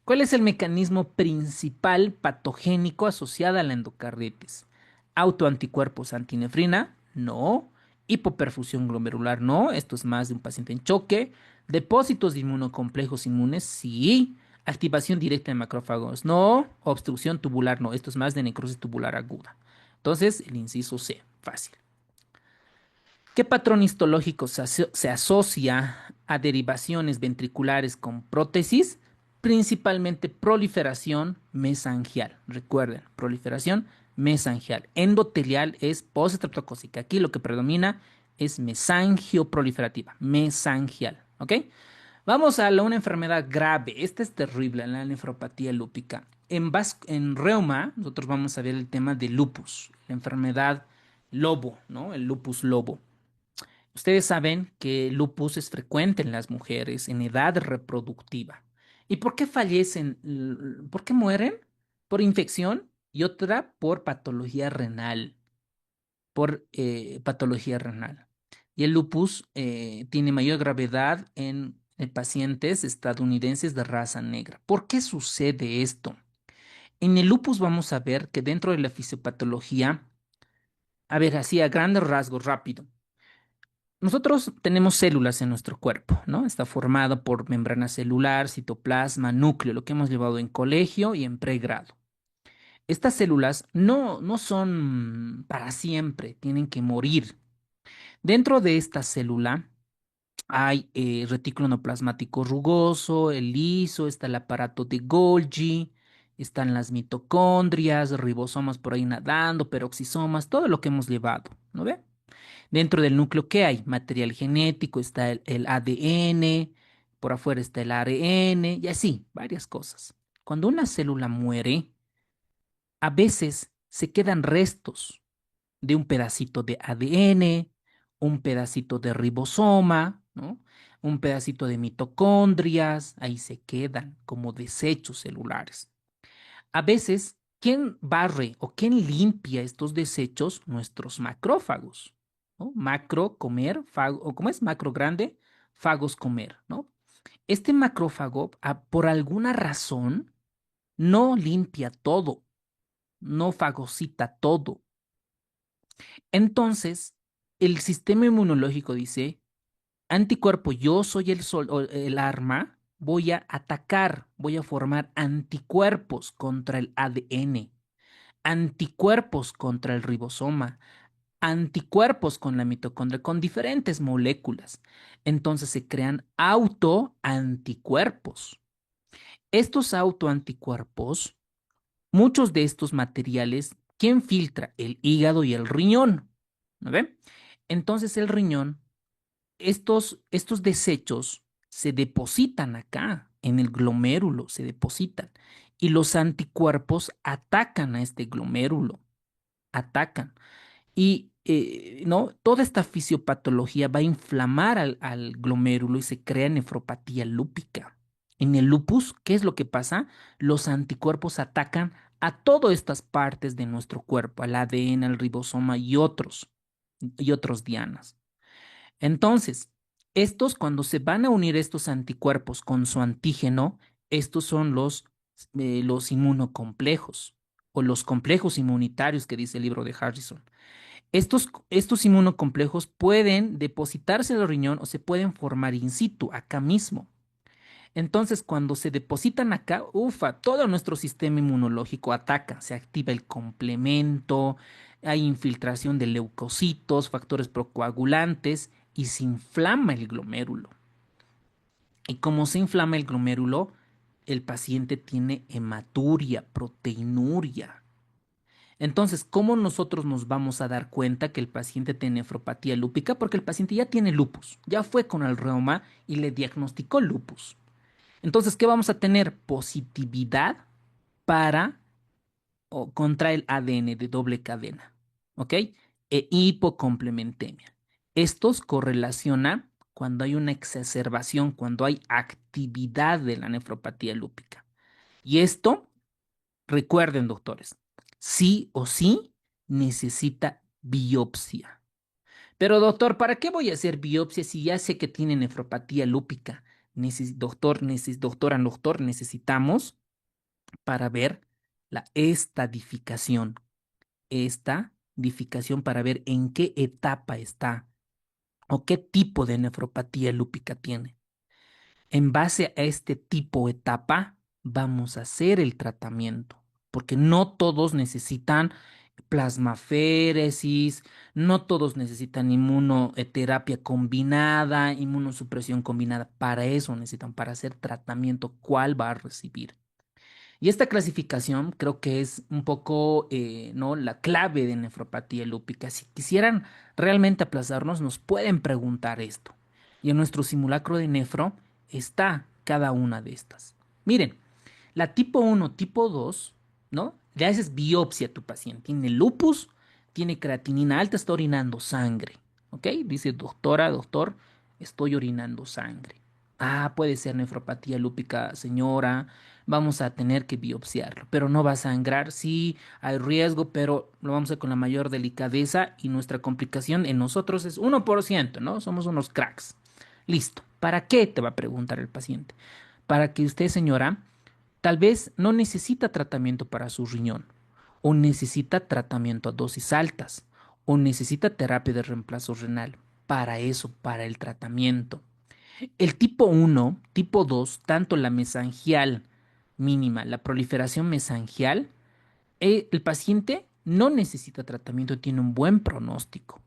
¿Cuál es el mecanismo principal patogénico asociado a la endocarditis? Autoanticuerpos antinefrina, no. Hipoperfusión glomerular, no. Esto es más de un paciente en choque. Depósitos de inmunocomplejos inmunes, sí. Activación directa de macrófagos, no. Obstrucción tubular, no. Esto es más de necrosis tubular aguda. Entonces, el inciso C, fácil. ¿Qué patrón histológico se asocia a derivaciones ventriculares con prótesis? Principalmente proliferación mesangial. Recuerden, proliferación mesangial. Endotelial es postestreptocócica. Aquí lo que predomina es mesangioproliferativa, mesangial. ¿Ok? Vamos a una enfermedad grave. Esta es terrible, la nefropatía lúpica. En reuma, nosotros vamos a ver el tema de lupus, la enfermedad lobo, ¿no? El lupus lobo. Ustedes saben que el lupus es frecuente en las mujeres en edad reproductiva. ¿Y por qué fallecen? ¿Por qué mueren? Por infección y otra por patología renal. Por patología renal. Y el lupus tiene mayor gravedad en pacientes estadounidenses de raza negra. ¿Por qué sucede esto? En el lupus vamos a ver que dentro de la fisiopatología, a ver, así a grandes rasgos, rápido. Nosotros tenemos células en nuestro cuerpo, ¿no? Está formado por membrana celular, citoplasma, núcleo, lo que hemos llevado en colegio y en pregrado. Estas células no son para siempre, tienen que morir. Dentro de esta célula hay retículo endoplasmático rugoso, el liso, está el aparato de Golgi, están las mitocondrias, ribosomas por ahí nadando, peroxisomas, todo lo que hemos llevado, ¿no ve? Dentro del núcleo, ¿qué hay? Material genético, está el ADN, por afuera está el ARN y así, varias cosas. Cuando una célula muere, a veces se quedan restos de un pedacito de ADN, un pedacito de ribosoma, ¿no? Un pedacito de mitocondrias, ahí se quedan como desechos celulares. A veces, ¿quién barre o quién limpia estos desechos? Nuestros macrófagos, ¿no? Macro, comer, fago, o ¿cómo es? Macro grande, fagos comer, ¿no? Este macrófago, por alguna razón, no limpia todo, no fagocita todo. Entonces, el sistema inmunológico dice, anticuerpo, yo soy el sol, o el arma, voy a atacar, voy a formar anticuerpos contra el ADN, anticuerpos contra el ribosoma, anticuerpos con la mitocondria, con diferentes moléculas. Entonces se crean autoanticuerpos. Estos autoanticuerpos, muchos de estos materiales, ¿quién filtra? El hígado y el riñón. ¿No ve? Entonces el riñón, estos desechos se depositan acá, en el glomérulo, se depositan. Y los anticuerpos atacan a este glomérulo, atacan. Y ¿no? Toda esta fisiopatología va a inflamar al glomérulo y se crea nefropatía lúpica. En el lupus, ¿qué es lo que pasa? Los anticuerpos atacan a todas estas partes de nuestro cuerpo, al ADN, al ribosoma y otros dianas. Entonces, cuando se van a unir estos anticuerpos con su antígeno, estos son los inmunocomplejos o los complejos inmunitarios que dice el libro de Harrison. Estos inmunocomplejos pueden depositarse en el riñón o se pueden formar in situ, acá mismo. Entonces, cuando se depositan acá, ufa, todo nuestro sistema inmunológico ataca, se activa el complemento, hay infiltración de leucocitos, factores procoagulantes y se inflama el glomérulo. Y como se inflama el glomérulo, el paciente tiene hematuria, proteinuria. Entonces, ¿cómo nosotros nos vamos a dar cuenta que el paciente tiene nefropatía lúpica? Porque el paciente ya tiene lupus, ya fue con el reuma y le diagnosticó lupus. Entonces, ¿qué vamos a tener? Positividad para o contra el ADN de doble cadena, ¿ok? Hipocomplementemia. Estos correlacionan cuando hay una exacerbación, cuando hay actividad de la nefropatía lúpica. Y esto, recuerden, doctores, sí o sí necesita biopsia. Pero doctor, ¿para qué voy a hacer biopsia si ya sé que tiene nefropatía lúpica? Doctor, necesitamos para ver la estadificación para ver en qué etapa está o qué tipo de nefropatía lúpica tiene. En base a este tipo de etapa, vamos a hacer el tratamiento, porque no todos necesitan plasmaféresis, no todos necesitan inmunoterapia combinada, inmunosupresión combinada. Para eso necesitan, para hacer tratamiento, ¿cuál va a recibir? Y esta clasificación creo que es un poco, ¿no? La clave de nefropatía lúpica. Si quisieran realmente aplazarnos, nos pueden preguntar esto. Y en nuestro simulacro de nefro está cada una de estas. Miren, la tipo 1, tipo 2, ¿no? Le haces biopsia a tu paciente. Tiene lupus, tiene creatinina alta, está orinando sangre. ¿Ok? Dice, doctora, doctor, estoy orinando sangre. Ah, puede ser nefropatía lúpica, señora. Vamos a tener que biopsiarlo, pero no va a sangrar. Sí, hay riesgo, pero lo vamos a hacer con la mayor delicadeza y nuestra complicación en nosotros es 1%, ¿no? Somos unos cracks. Listo. ¿Para qué? Te va a preguntar el paciente. Para que usted, señora, tal vez no necesita tratamiento para su riñón, o necesita tratamiento a dosis altas, o necesita terapia de reemplazo renal. Para eso, para el tratamiento. El tipo 1, tipo 2, tanto la mesangial mínima, la proliferación mesangial, el paciente no necesita tratamiento, tiene un buen pronóstico.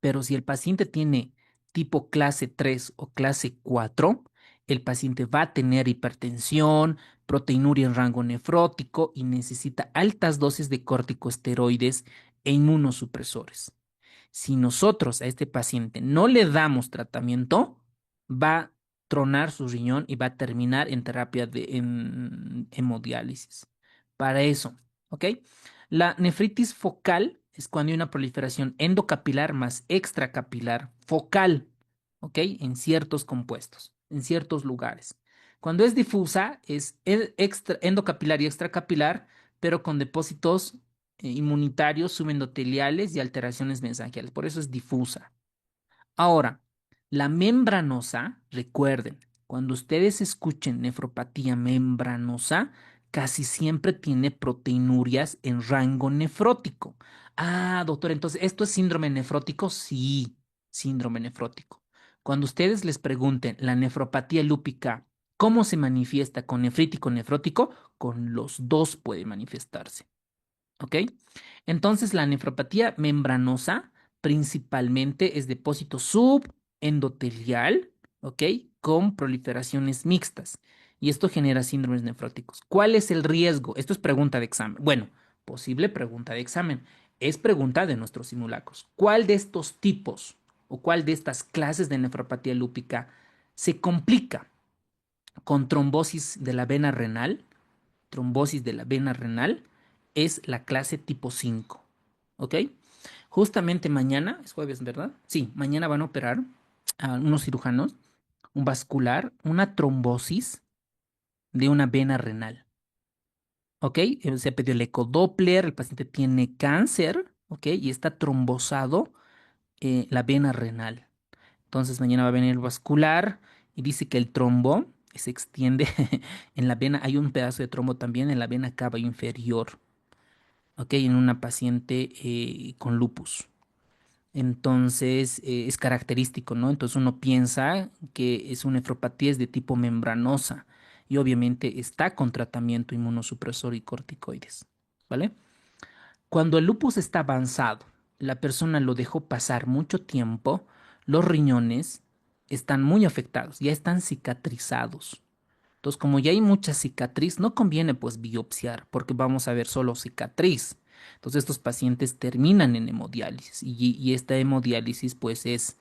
Pero si el paciente tiene tipo clase 3 o clase 4, el paciente va a tener hipertensión, proteinuria en rango nefrótico y necesita altas dosis de corticosteroides e inmunosupresores. Si nosotros a este paciente no le damos tratamiento, va a tronar su riñón y va a terminar en terapia en hemodiálisis. Para eso, ¿ok? La nefritis focal es cuando hay una proliferación endocapilar más extracapilar focal, ¿ok? En ciertos compuestos, en ciertos lugares. Cuando es difusa, es endocapilar y extracapilar, pero con depósitos inmunitarios, subendoteliales y alteraciones mesangiales. Por eso es difusa. Ahora, la membranosa, recuerden, cuando ustedes escuchen nefropatía membranosa, casi siempre tiene proteinurias en rango nefrótico. Ah, doctor, entonces, ¿esto es síndrome nefrótico? Sí, síndrome nefrótico. Cuando ustedes les pregunten la nefropatía lúpica, ¿cómo se manifiesta con nefrítico nefrótico? Con los dos puede manifestarse. ¿Ok? Entonces, la nefropatía membranosa principalmente es depósito subendotelial, ¿ok? Con proliferaciones mixtas. Y esto genera síndromes nefróticos. ¿Cuál es el riesgo? Esto es pregunta de examen. Bueno, posible pregunta de examen. Es pregunta de nuestros simulacros. ¿Cuál de estos tipos o cuál de estas clases de nefropatía lúpica se complica con trombosis de la vena renal? Trombosis de la vena renal es la clase tipo 5. ¿Ok? Justamente mañana, es jueves, ¿verdad? Sí, mañana van a operar a unos cirujanos, un vascular, una trombosis de una vena renal. ¿Ok? Se pidió el ecodoppler, el paciente tiene cáncer, ¿ok? Y está trombosado la vena renal. Entonces mañana va a venir el vascular y dice que el trombo se extiende en la vena. Hay un pedazo de trombo también en la vena cava inferior, ¿ok? En una paciente con lupus. Entonces es característico, ¿no? Entonces uno piensa que es una nefropatía es de tipo membranosa y obviamente está con tratamiento inmunosupresor y corticoides, ¿vale? Cuando el lupus está avanzado, la persona lo dejó pasar mucho tiempo, los riñones están muy afectados, ya están cicatrizados. Entonces, como ya hay mucha cicatriz, no conviene pues biopsiar porque vamos a ver solo cicatriz. Entonces, estos pacientes terminan en hemodiálisis y esta hemodiálisis pues es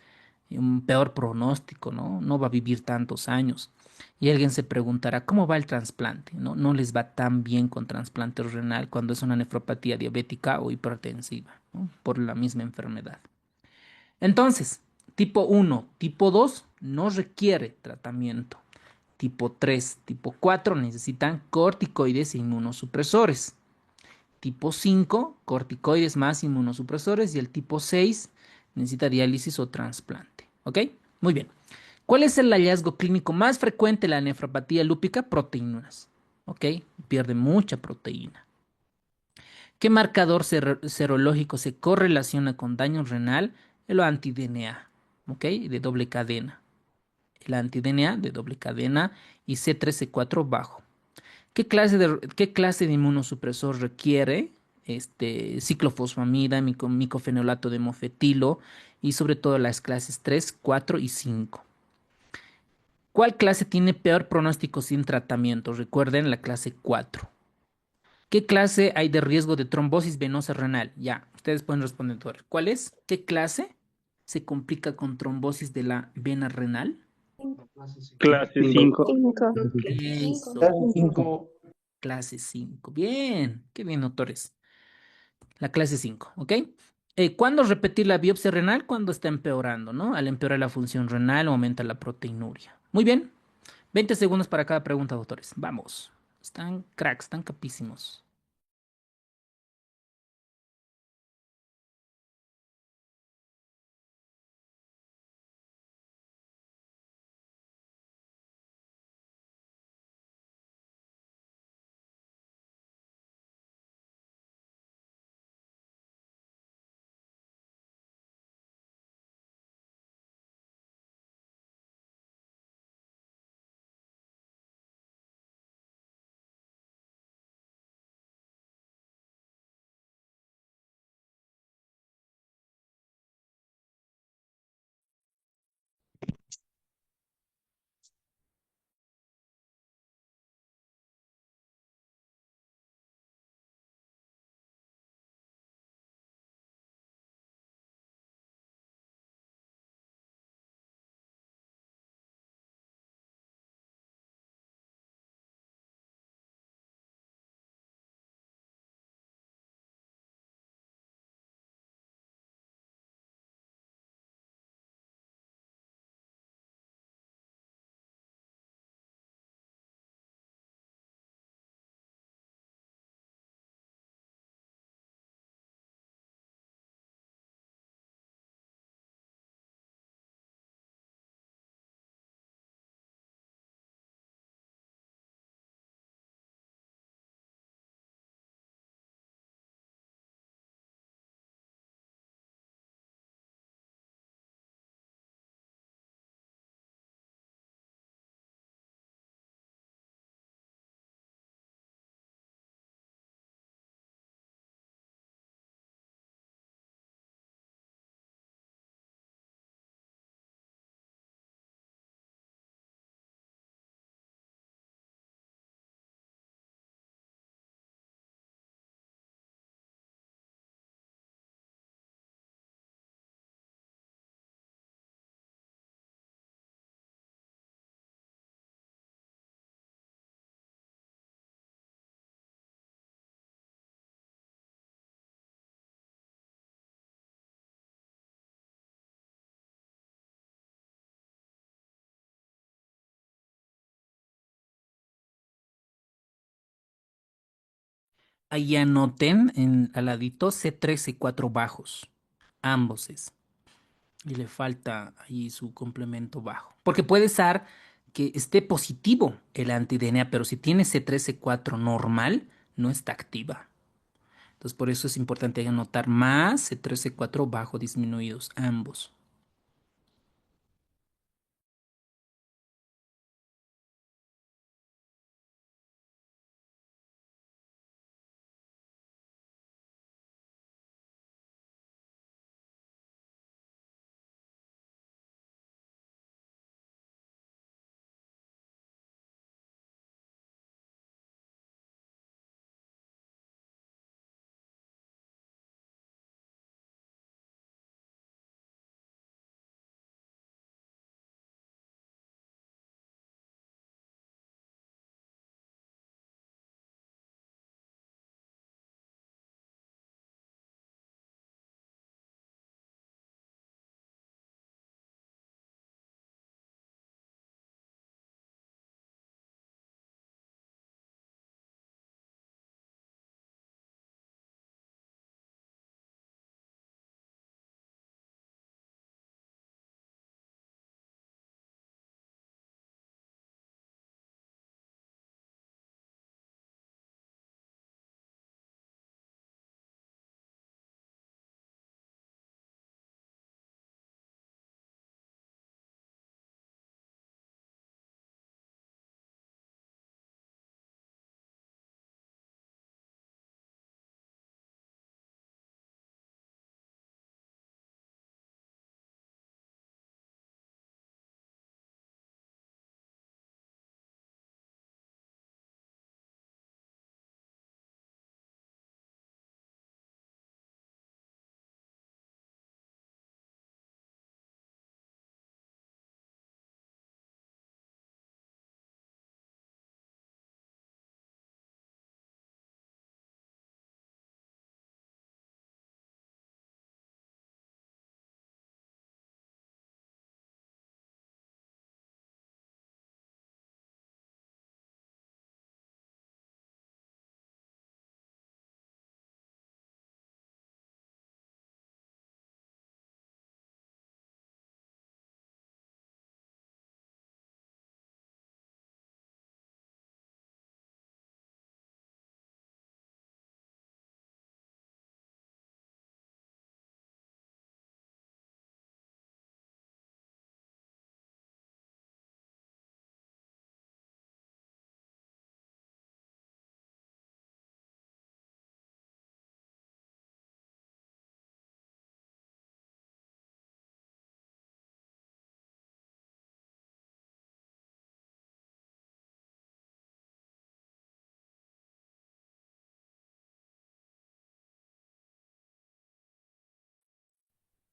un peor pronóstico, ¿no? No va a vivir tantos años. Y alguien se preguntará, ¿cómo va el trasplante? ¿No? No les va tan bien con trasplante renal cuando es una nefropatía diabética o hipertensiva, ¿no? Por la misma enfermedad. Entonces, tipo 1, tipo 2 no requiere tratamiento. Tipo 3, tipo 4 necesitan corticoides e inmunosupresores. Tipo 5, corticoides más inmunosupresores. Y el tipo 6 necesita diálisis o trasplante. ¿Ok? Muy bien. ¿Cuál es el hallazgo clínico más frecuente de la nefropatía lúpica? Proteínas. ¿Ok? Pierde mucha proteína. ¿Qué marcador serológico se correlaciona con daño renal? El anti-DNA, ¿ok? De doble cadena. El anti-DNA de doble cadena y C3, C4 bajo. ¿Qué clase de inmunosupresor requiere? Ciclofosfamida, micofenolato de mofetilo y sobre todo las clases 3, 4 y 5. ¿Cuál clase tiene peor pronóstico sin tratamiento? Recuerden la clase 4. ¿Qué clase hay de riesgo de trombosis venosa renal? Ya, ustedes pueden responder todo. ¿Cuál es? ¿Qué clase se complica con trombosis de la vena renal? Clase 5. 5. Eso, clase 5. Bien, qué bien, doctores. La clase 5, ¿ok? ¿Cuándo repetir la biopsia renal? Cuando está empeorando, ¿no? Al empeorar la función renal aumenta la proteinuria. Muy bien. 20 segundos para cada pregunta, doctores. Vamos. Están cracks, están capísimos. Ahí anoten al ladito C3, C4 bajos. Ambos es. Y le falta ahí su complemento bajo. Porque puede ser que esté positivo el anti-DNA, pero si tiene C3, C4 normal, no está activa. Entonces, por eso es importante ahí anotar más C3, C4 bajo disminuidos, ambos.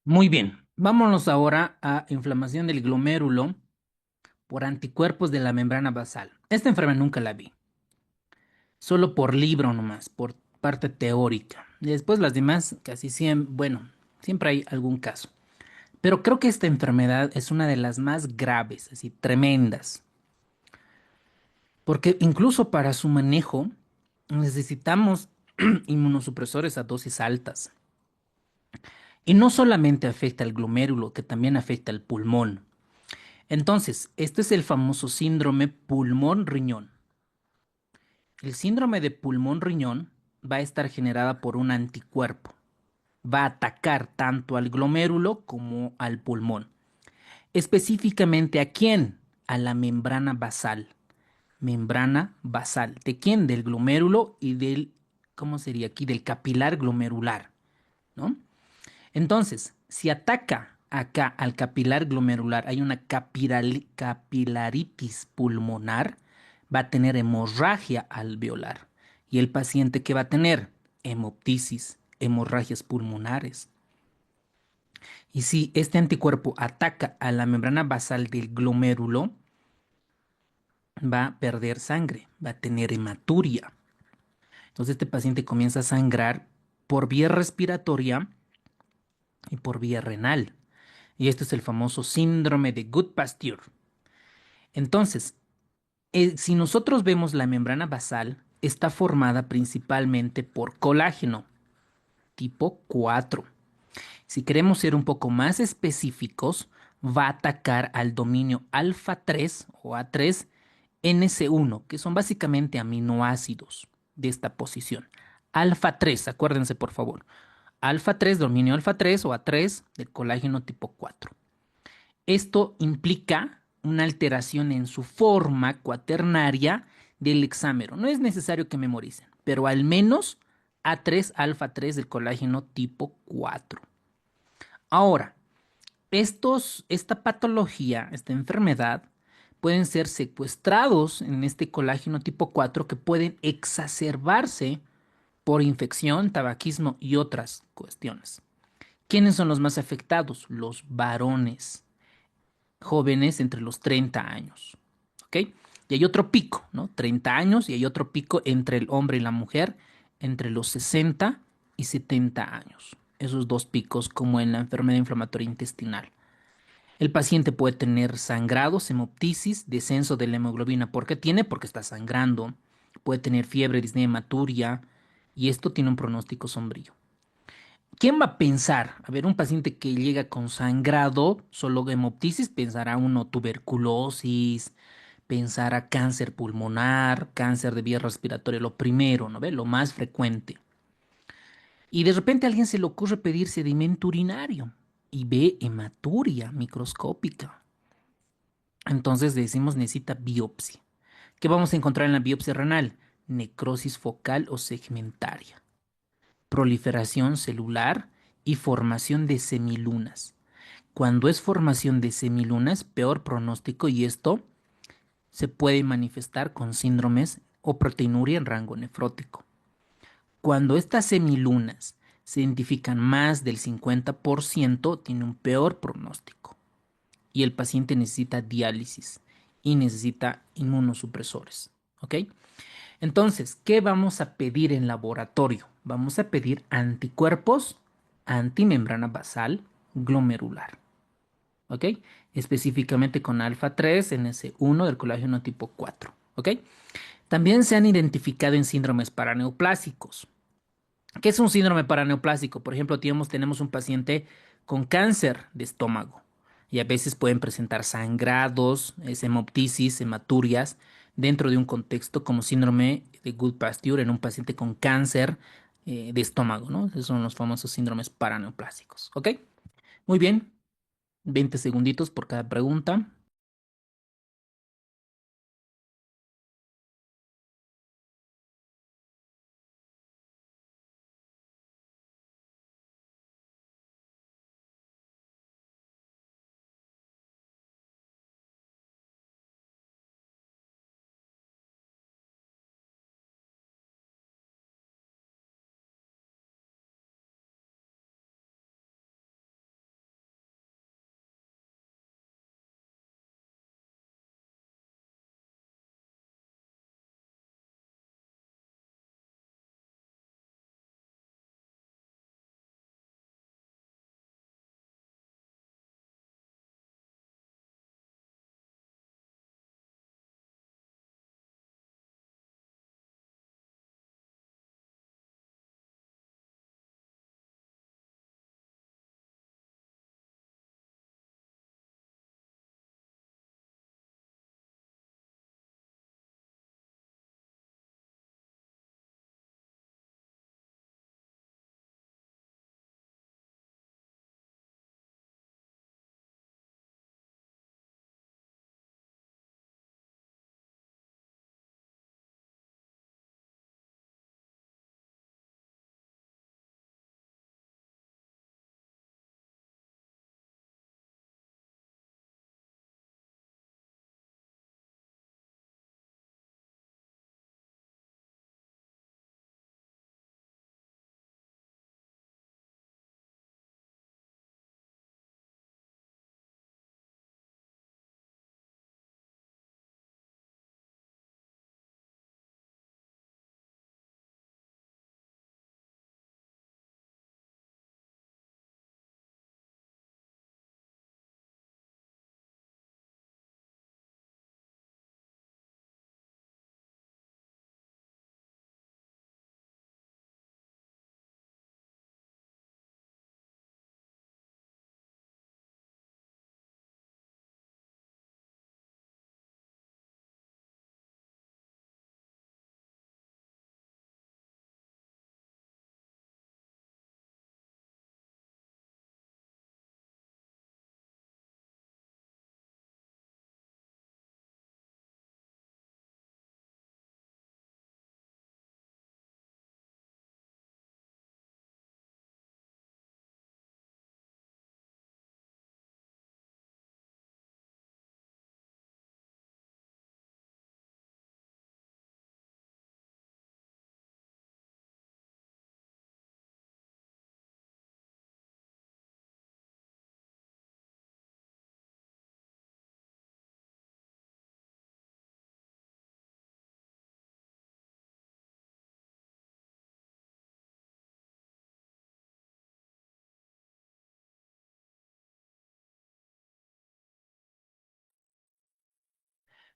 Muy bien, vámonos ahora a inflamación del glomérulo por anticuerpos de la membrana basal. Esta enfermedad nunca la vi, solo por libro nomás, por parte teórica. Y después las demás, casi siempre, bueno, siempre hay algún caso. Pero creo que esta enfermedad es una de las más graves, así tremendas, porque incluso para su manejo necesitamos inmunosupresores a dosis altas. Y no solamente afecta al glomérulo, que también afecta al pulmón. Entonces, este es el famoso síndrome pulmón-riñón. El síndrome de pulmón-riñón va a estar generada por un anticuerpo. Va a atacar tanto al glomérulo como al pulmón. Específicamente, ¿a quién? A la membrana basal. Membrana basal. ¿De quién? Del glomérulo y del, ¿cómo sería aquí? Del capilar glomerular, ¿no? Entonces, si ataca acá al capilar glomerular, hay una capilaritis pulmonar, va a tener hemorragia alveolar. ¿Y el paciente qué va a tener? Hemoptisis, hemorragias pulmonares. Y si este anticuerpo ataca a la membrana basal del glomérulo, va a perder sangre, va a tener hematuria. Entonces este paciente comienza a sangrar por vía respiratoria y por vía renal. Y este es el famoso síndrome de Goodpasture. Entonces, si nosotros vemos la membrana basal, está formada principalmente por colágeno tipo 4. Si queremos ser un poco más específicos, va a atacar al dominio alfa 3 o A3 NC1, que son básicamente aminoácidos de esta posición. Alfa 3, acuérdense por favor. Alfa 3, dominio alfa 3 o A3 del colágeno tipo 4. Esto implica una alteración en su forma cuaternaria del hexámero. No es necesario que memoricen, pero al menos A3 alfa 3 del colágeno tipo 4. Ahora, esta patología, esta enfermedad, pueden ser secuestrados en este colágeno tipo 4 que pueden exacerbarse por infección, tabaquismo y otras cuestiones. ¿Quiénes son los más afectados? Los varones jóvenes entre los 30 años. ¿Ok? Y hay otro pico, ¿no? 30 años y hay otro pico entre el hombre y la mujer entre los 60 y 70 años. Esos dos picos como en la enfermedad inflamatoria intestinal. El paciente puede tener sangrados, hemoptisis, descenso de la hemoglobina. ¿Por qué tiene? Porque está sangrando. Puede tener fiebre, disnea hematuria y esto tiene un pronóstico sombrío. ¿Quién va a pensar? A ver, un paciente que llega con sangrado, solo hemoptisis, pensará uno tuberculosis, pensará cáncer pulmonar, cáncer de vía respiratoria, lo primero, ¿no ve? Lo más frecuente. Y de repente a alguien se le ocurre pedir sedimento urinario y ve hematuria microscópica. Entonces decimos necesita biopsia. ¿Qué vamos a encontrar en la biopsia renal? Necrosis focal o segmentaria, proliferación celular y formación de semilunas. Cuando es formación de semilunas, peor pronóstico y esto se puede manifestar con síndromes o proteinuria en rango nefrótico. Cuando estas semilunas se identifican más del 50%, tiene un peor pronóstico y el paciente necesita diálisis y necesita inmunosupresores. ¿Ok? Entonces, ¿qué vamos a pedir en laboratorio? Vamos a pedir anticuerpos antimembrana basal glomerular. ¿Ok? Específicamente con alfa 3 NS1 del colágeno tipo 4. ¿Ok? También se han identificado en síndromes paraneoplásicos. ¿Qué es un síndrome paraneoplásico? Por ejemplo, tenemos un paciente con cáncer de estómago y a veces pueden presentar sangrados, hemoptisis, hematurias dentro de un contexto como síndrome de Goodpasture en un paciente con cáncer de estómago, ¿no? Esos son los famosos síndromes paraneoplásicos. ¿Ok? Muy bien. 20 segunditos por cada pregunta.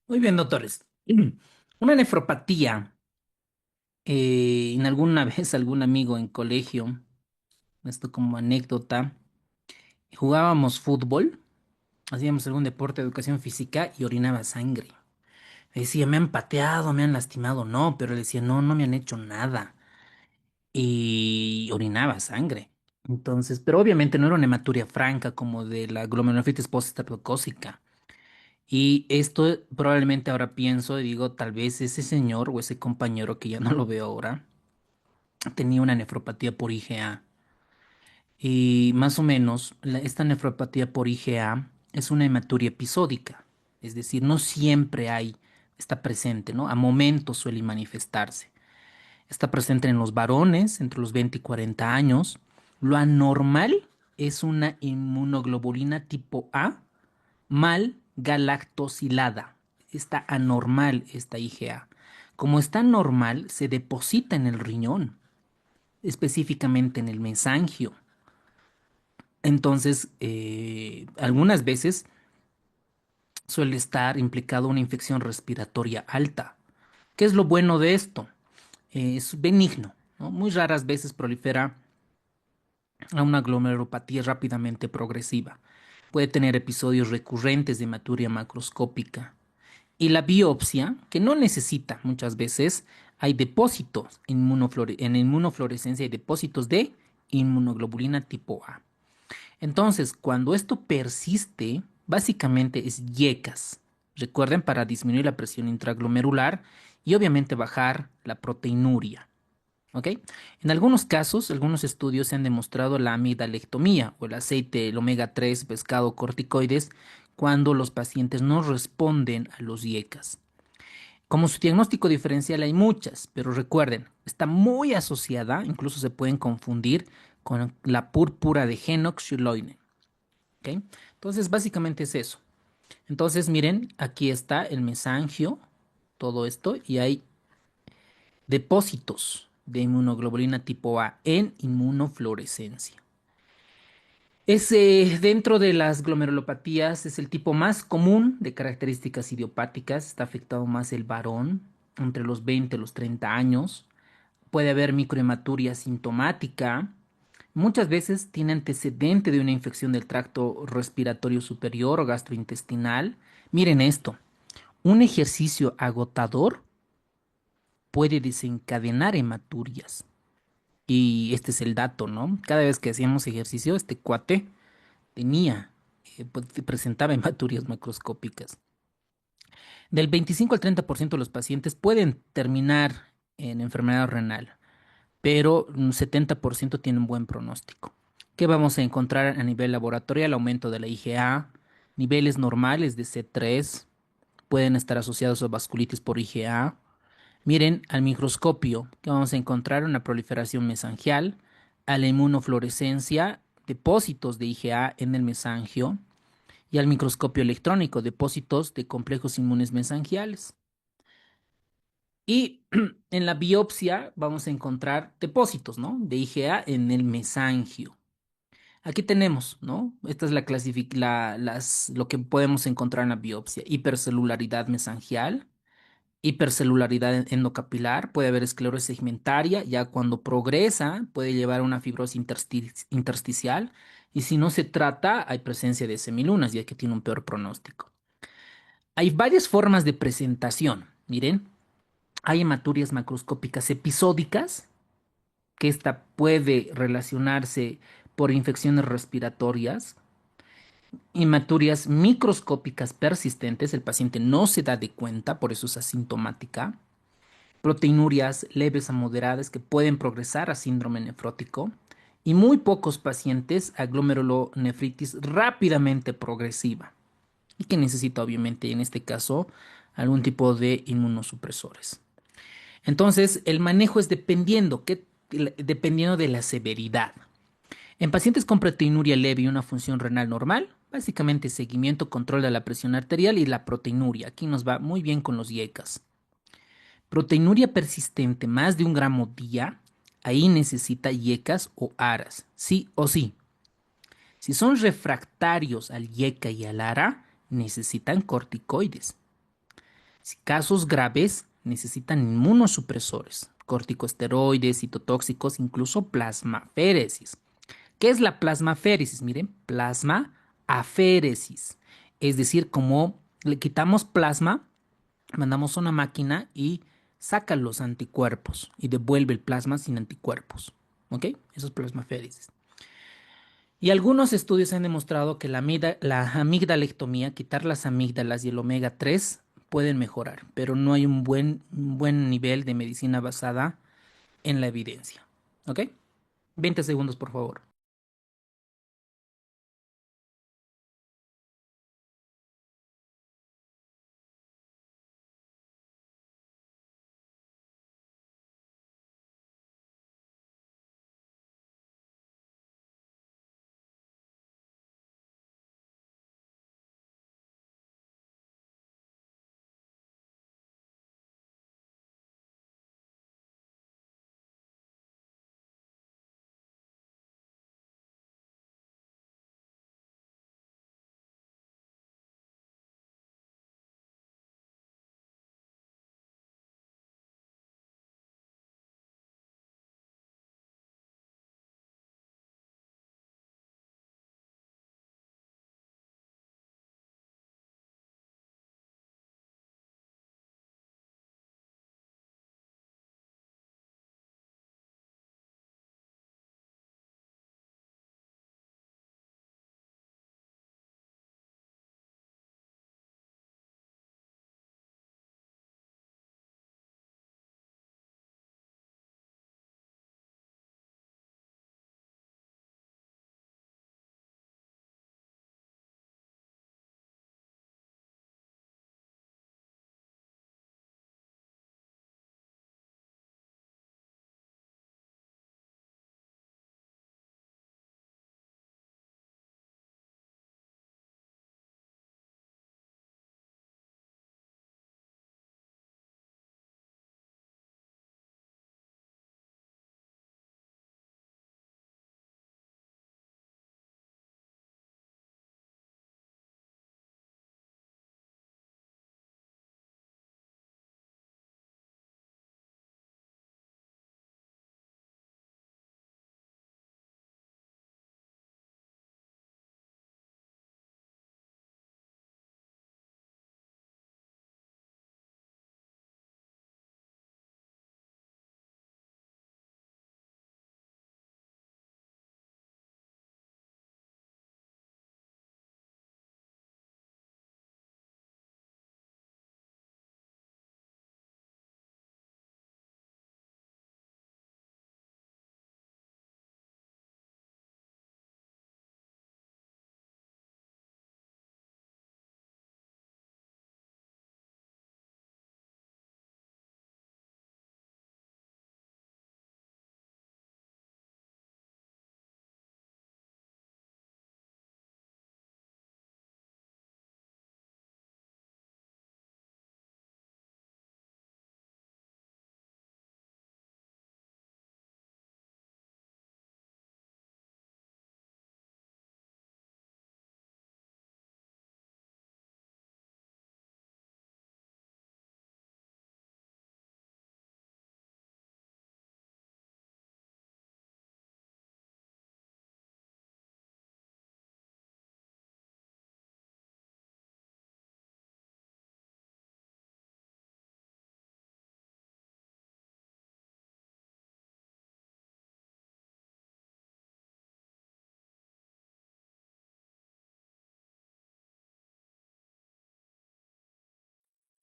Muy bien, doctores. Una nefropatía, en alguna vez algún amigo en colegio, esto como anécdota, jugábamos fútbol, hacíamos algún deporte de educación física y orinaba sangre. Me decía, me han pateado, me han lastimado, no, pero le decía, no, no me han hecho nada. Y orinaba sangre. Entonces, pero obviamente no era una hematuria franca como de la glomerulonefritis postestreptocócica. Y esto probablemente ahora pienso y digo, tal vez ese señor o ese compañero que ya no lo veo ahora tenía una nefropatía por IgA. Y más o menos, esta nefropatía por IgA es una hematuria episódica. Es decir, no siempre está presente, ¿no? A momentos suele manifestarse. Está presente en los varones entre los 20 y 40 años. Lo anormal es una inmunoglobulina tipo A mal galactosilada. Está anormal esta IgA. Como está normal, se deposita en el riñón, específicamente en el mesangio. Entonces, algunas veces suele estar implicado una infección respiratoria alta. ¿Qué es lo bueno de esto? Es benigno, ¿no? Muy raras veces prolifera a una glomerulopatía rápidamente progresiva. Puede tener episodios recurrentes de hematuria macroscópica. Y la biopsia, que no necesita muchas veces, hay depósitos en inmunofluorescencia, hay depósitos de inmunoglobulina tipo A. Entonces, cuando esto persiste, básicamente es IECAS. Recuerden, para disminuir la presión intraglomerular y obviamente bajar la proteinuria. ¿Ok? En algunos casos, algunos estudios se han demostrado la amidalectomía o el aceite, el omega 3, pescado, corticoides, cuando los pacientes no responden a los IECAS. Como su diagnóstico diferencial hay muchas, pero recuerden, está muy asociada, incluso se pueden confundir con la púrpura de Henoch-Schönlein. ¿Ok? Entonces, básicamente es eso. Entonces, miren, aquí está el mesangio, todo esto, y hay depósitos de inmunoglobulina tipo A en inmunofluorescencia. Dentro de las glomerulopatías es el tipo más común de características idiopáticas. Está afectado más el varón entre los 20 y los 30 años. Puede haber microhematuria sintomática. Muchas veces tiene antecedente de una infección del tracto respiratorio superior o gastrointestinal. Miren esto, un ejercicio agotador puede desencadenar hematurias. Y este es el dato, ¿no? Cada vez que hacíamos ejercicio, este cuate presentaba hematurias macroscópicas. Del 25 al 30% de los pacientes pueden terminar en enfermedad renal, pero un 70% tienen buen pronóstico. ¿Qué vamos a encontrar a nivel laboratorial? Aumento de la IgA, niveles normales de C3, pueden estar asociados a vasculitis por IgA. Miren al microscopio que vamos a encontrar una proliferación mesangial, a la inmunofluorescencia, depósitos de IgA en el mesangio, y al microscopio electrónico, depósitos de complejos inmunes mesangiales. Y en la biopsia vamos a encontrar depósitos, ¿no? De IgA en el mesangio. Aquí tenemos, ¿no? Esta es lo que podemos encontrar en la biopsia. Hipercelularidad mesangial, hipercelularidad endocapilar, puede haber esclerosis segmentaria, ya cuando progresa puede llevar a una fibrosis intersticial, y si no se trata, hay presencia de semilunas, ya que tiene un peor pronóstico. Hay varias formas de presentación. Miren, hay hematurias macroscópicas episódicas, que esta puede relacionarse por infecciones respiratorias. Hematurias microscópicas persistentes, el paciente no se da de cuenta, por eso es asintomática. Proteinurias leves a moderadas que pueden progresar a síndrome nefrótico. Y muy pocos pacientes a glomerulonefritis rápidamente progresiva, y que necesita obviamente en este caso algún tipo de inmunosupresores. Entonces, el manejo es dependiendo de la severidad. En pacientes con proteinuria leve y una función renal normal, básicamente seguimiento, control de la presión arterial y la proteinuria. Aquí nos va muy bien con los IECAS. Proteinuria persistente, más de 1 gramo día, ahí necesita IECAS o ARAS, sí o sí. Si son refractarios al IECA y al ARA, necesitan corticoides. Casos graves necesitan inmunosupresores, corticosteroides, citotóxicos, incluso plasmaféresis. ¿Qué es la plasmaféresis? Miren, plasmaaféresis. Es decir, como le quitamos plasma, mandamos a una máquina y saca los anticuerpos y devuelve el plasma sin anticuerpos. ¿Ok? Eso es plasmaféresis. Y algunos estudios han demostrado que la amigdalectomía, quitar las amígdalas y el omega 3 pueden mejorar, pero no hay un buen nivel de medicina basada en la evidencia. ¿Ok? 20 segundos, por favor.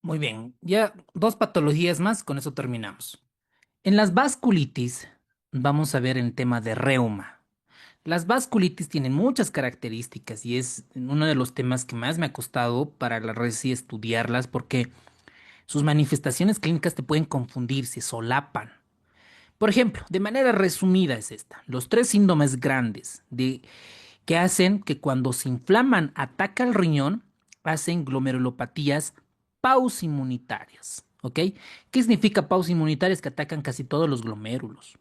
Muy bien, ya dos patologías más, con eso terminamos. En las vasculitis, vamos a ver el tema de reuma. Las vasculitis tienen muchas características y es uno de los temas que más me ha costado para la resi estudiarlas porque sus manifestaciones clínicas te pueden confundir, se solapan. Por ejemplo, de manera resumida es esta, los tres síndromes grandes que hacen que cuando se inflaman ataca el riñón, hacen glomerulopatías pausinmunitarias. ¿Ok? ¿Qué significa pausinmunitarias? Que atacan casi todos los glomérulos.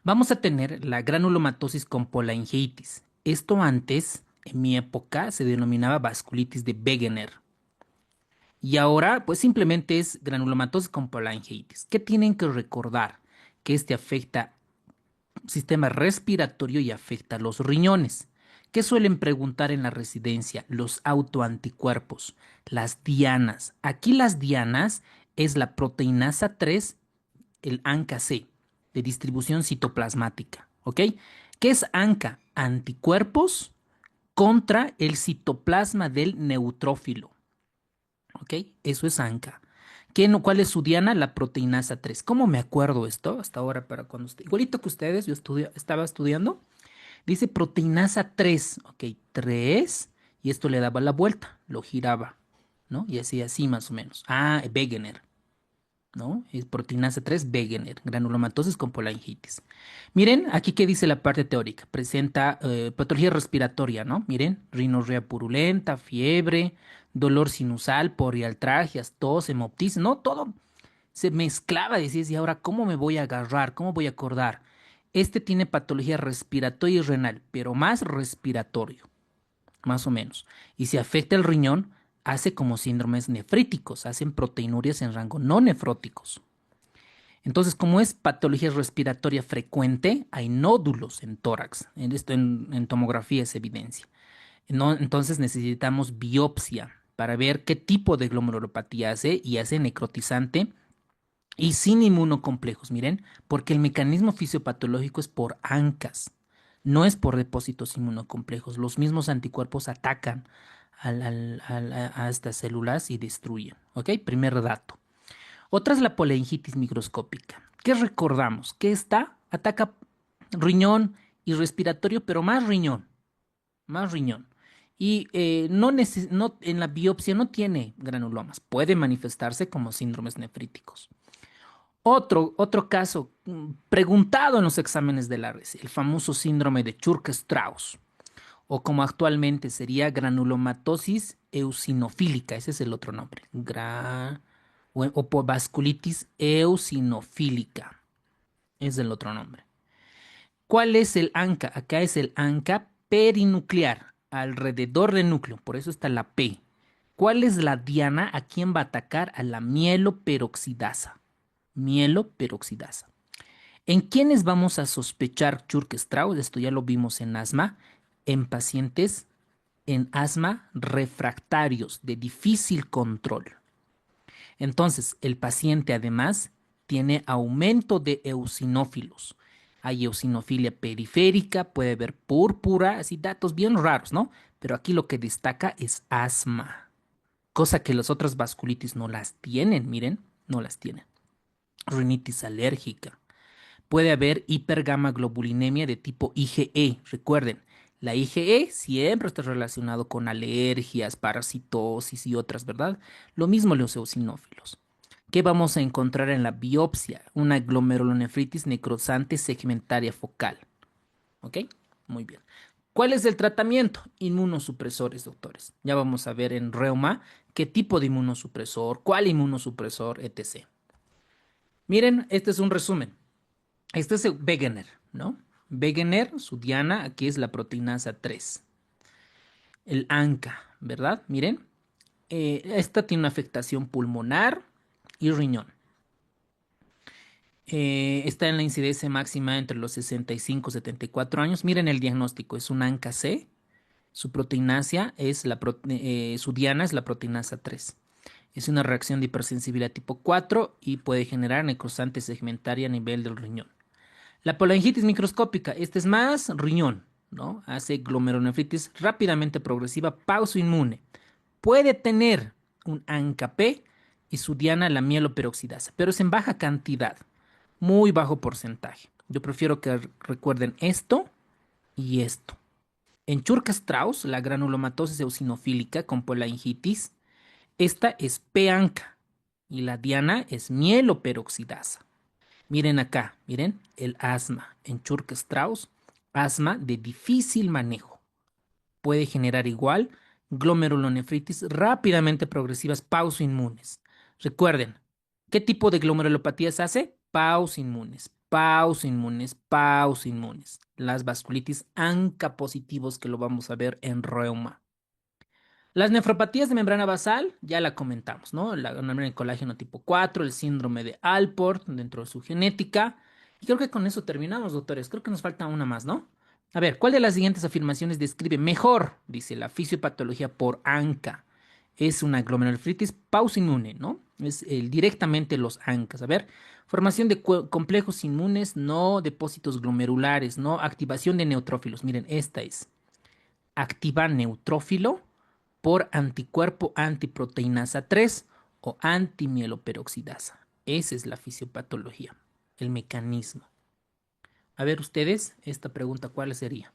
Vamos a tener la granulomatosis con polyangiitis. Esto antes, en mi época, se denominaba vasculitis de Wegener. Y ahora, pues simplemente es granulomatosis con polyangiitis. ¿Qué tienen que recordar? Que este afecta sistema respiratorio y afecta los riñones. ¿Qué suelen preguntar en la residencia? Los autoanticuerpos, las dianas. Aquí las dianas es la proteinasa 3, el ANCA-C, de distribución citoplasmática. ¿Ok? ¿Qué es ANCA? Anticuerpos contra el citoplasma del neutrófilo. ¿Ok? Eso es ANCA. ¿Cuál es su diana? La proteinasa 3. ¿Cómo me acuerdo esto? Hasta ahora, para cuando igualito que ustedes, yo estaba estudiando. Dice proteinasa 3. Ok, 3. Y esto le daba la vuelta, lo giraba, ¿no? Y hacía así más o menos. Ah, Wegener, ¿no? Es proteinasa 3, Wegener, granulomatosis con polangitis. Miren, aquí qué dice la parte teórica. Presenta patología respiratoria, ¿no? Miren, rinorrea purulenta, fiebre, dolor sinusal, poliartralgias, tos, hemoptisis, ¿no? Todo se mezclaba, decías, y ahora, ¿cómo me voy a agarrar? ¿Cómo voy a acordar? Este tiene patología respiratoria y renal, pero más respiratorio, más o menos. Y si afecta el riñón, hace como síndromes nefríticos, hacen proteinurias en rango no nefróticos. Entonces, como es patología respiratoria frecuente, hay nódulos en tórax. Esto en tomografía es evidencia. No, entonces necesitamos biopsia para ver qué tipo de glomerulopatía hace y hace necrotizante y sin inmunocomplejos, miren, porque el mecanismo fisiopatológico es por ANCAS, no es por depósitos inmunocomplejos. Los mismos anticuerpos atacan a estas células y destruyen. ¿Ok? Primer dato. Otra es la polengitis microscópica. ¿Qué recordamos? Que esta ataca riñón y respiratorio, pero más riñón. Más riñón. Y no, en la biopsia no tiene granulomas. Puede manifestarse como síndromes nefríticos. Otro caso preguntado en los exámenes de la res, el famoso síndrome de Churg-Strauss, o como actualmente sería granulomatosis eosinofílica, ese es el otro nombre, o vasculitis eosinofílica, es el otro nombre. ¿Cuál es el ANCA? Acá es el ANCA perinuclear, alrededor del núcleo, por eso está la P. ¿Cuál es la diana? ¿A quién va a atacar? A la mieloperoxidasa. Mieloperoxidasa. ¿En quiénes vamos a sospechar Churg-Strauss? Esto ya lo vimos en asma, en pacientes en asma refractarios de difícil control. Entonces, el paciente además tiene aumento de eosinófilos. Hay eosinofilia periférica, puede haber púrpura, así datos bien raros, ¿no? Pero aquí lo que destaca es asma, cosa que las otras vasculitis no las tienen, miren, no las tienen. Rinitis alérgica. Puede haber hipergamaglobulinemia de tipo IgE. Recuerden, la IgE siempre está relacionado con alergias, parasitosis y otras, ¿verdad? Lo mismo los eosinófilos. ¿Qué vamos a encontrar en la biopsia? Una glomerulonefritis necrosante segmentaria focal. ¿Ok? Muy bien. ¿Cuál es el tratamiento? Inmunosupresores, doctores. Ya vamos a ver en reuma qué tipo de inmunosupresor, cuál inmunosupresor, etc. Miren, este es un resumen. Este es el Wegener, ¿no? Wegener, su diana, aquí es la proteinasa 3. El ANCA, ¿verdad? Miren, esta tiene una afectación pulmonar y riñón. Está en la incidencia máxima entre los 65 y 74 años. Miren el diagnóstico, es un ANCA-C. Su proteinasia es su diana es la proteinasa 3. Es una reacción de hipersensibilidad tipo 4 y puede generar necrosante segmentaria a nivel del riñón. La polangitis microscópica, este es más riñón, ¿no? Hace glomerulonefritis rápidamente progresiva, pauso inmune. Puede tener un ANCA-P y su diana la mieloperoxidasa, pero es en baja cantidad, muy bajo porcentaje. Yo prefiero que recuerden esto y esto. En Churg-Strauss, la granulomatosis eosinofílica con polangitis, esta es P-ANCA y la diana es mieloperoxidasa. Miren acá, miren, el asma en Churg-Strauss, asma de difícil manejo. Puede generar igual glomerulonefritis rápidamente progresivas pausoinmunes. Recuerden, ¿qué tipo de glomerulopatías hace? Pausoinmunes, pausoinmunes, pausoinmunes. Las vasculitis ANCA positivos que lo vamos a ver en reuma. Las nefropatías de membrana basal, ya la comentamos, ¿no? La anemia de colágeno tipo 4, el síndrome de Alport dentro de su genética. Y creo que con eso terminamos, doctores. Creo que nos falta una más, ¿no? A ver, ¿cuál de las siguientes afirmaciones describe mejor, dice, la fisiopatología por ANCA? Es una glomerulonefritis pausinmune, ¿no? Es directamente los ANCAs. A ver, formación de complejos inmunes, no depósitos glomerulares, no activación de neutrófilos. Miren, esta es activa neutrófilo por anticuerpo antiproteinasa 3 o antimieloperoxidasa. Esa es la fisiopatología, el mecanismo. A ver ustedes, esta pregunta, ¿cuál sería?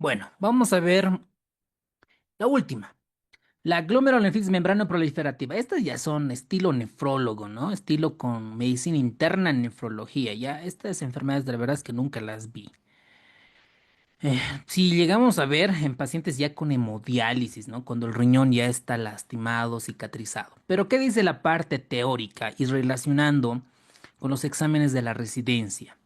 Bueno, vamos a ver la última. La glomerulonefritis membrana proliferativa. Estas ya son estilo nefrólogo, ¿no? Estilo con medicina interna en nefrología. Ya estas enfermedades de la verdad es que nunca las vi. Si llegamos a ver en pacientes ya con hemodiálisis, ¿no? Cuando el riñón ya está lastimado, cicatrizado. Pero ¿qué dice la parte teórica y relacionando con los exámenes de la residencia?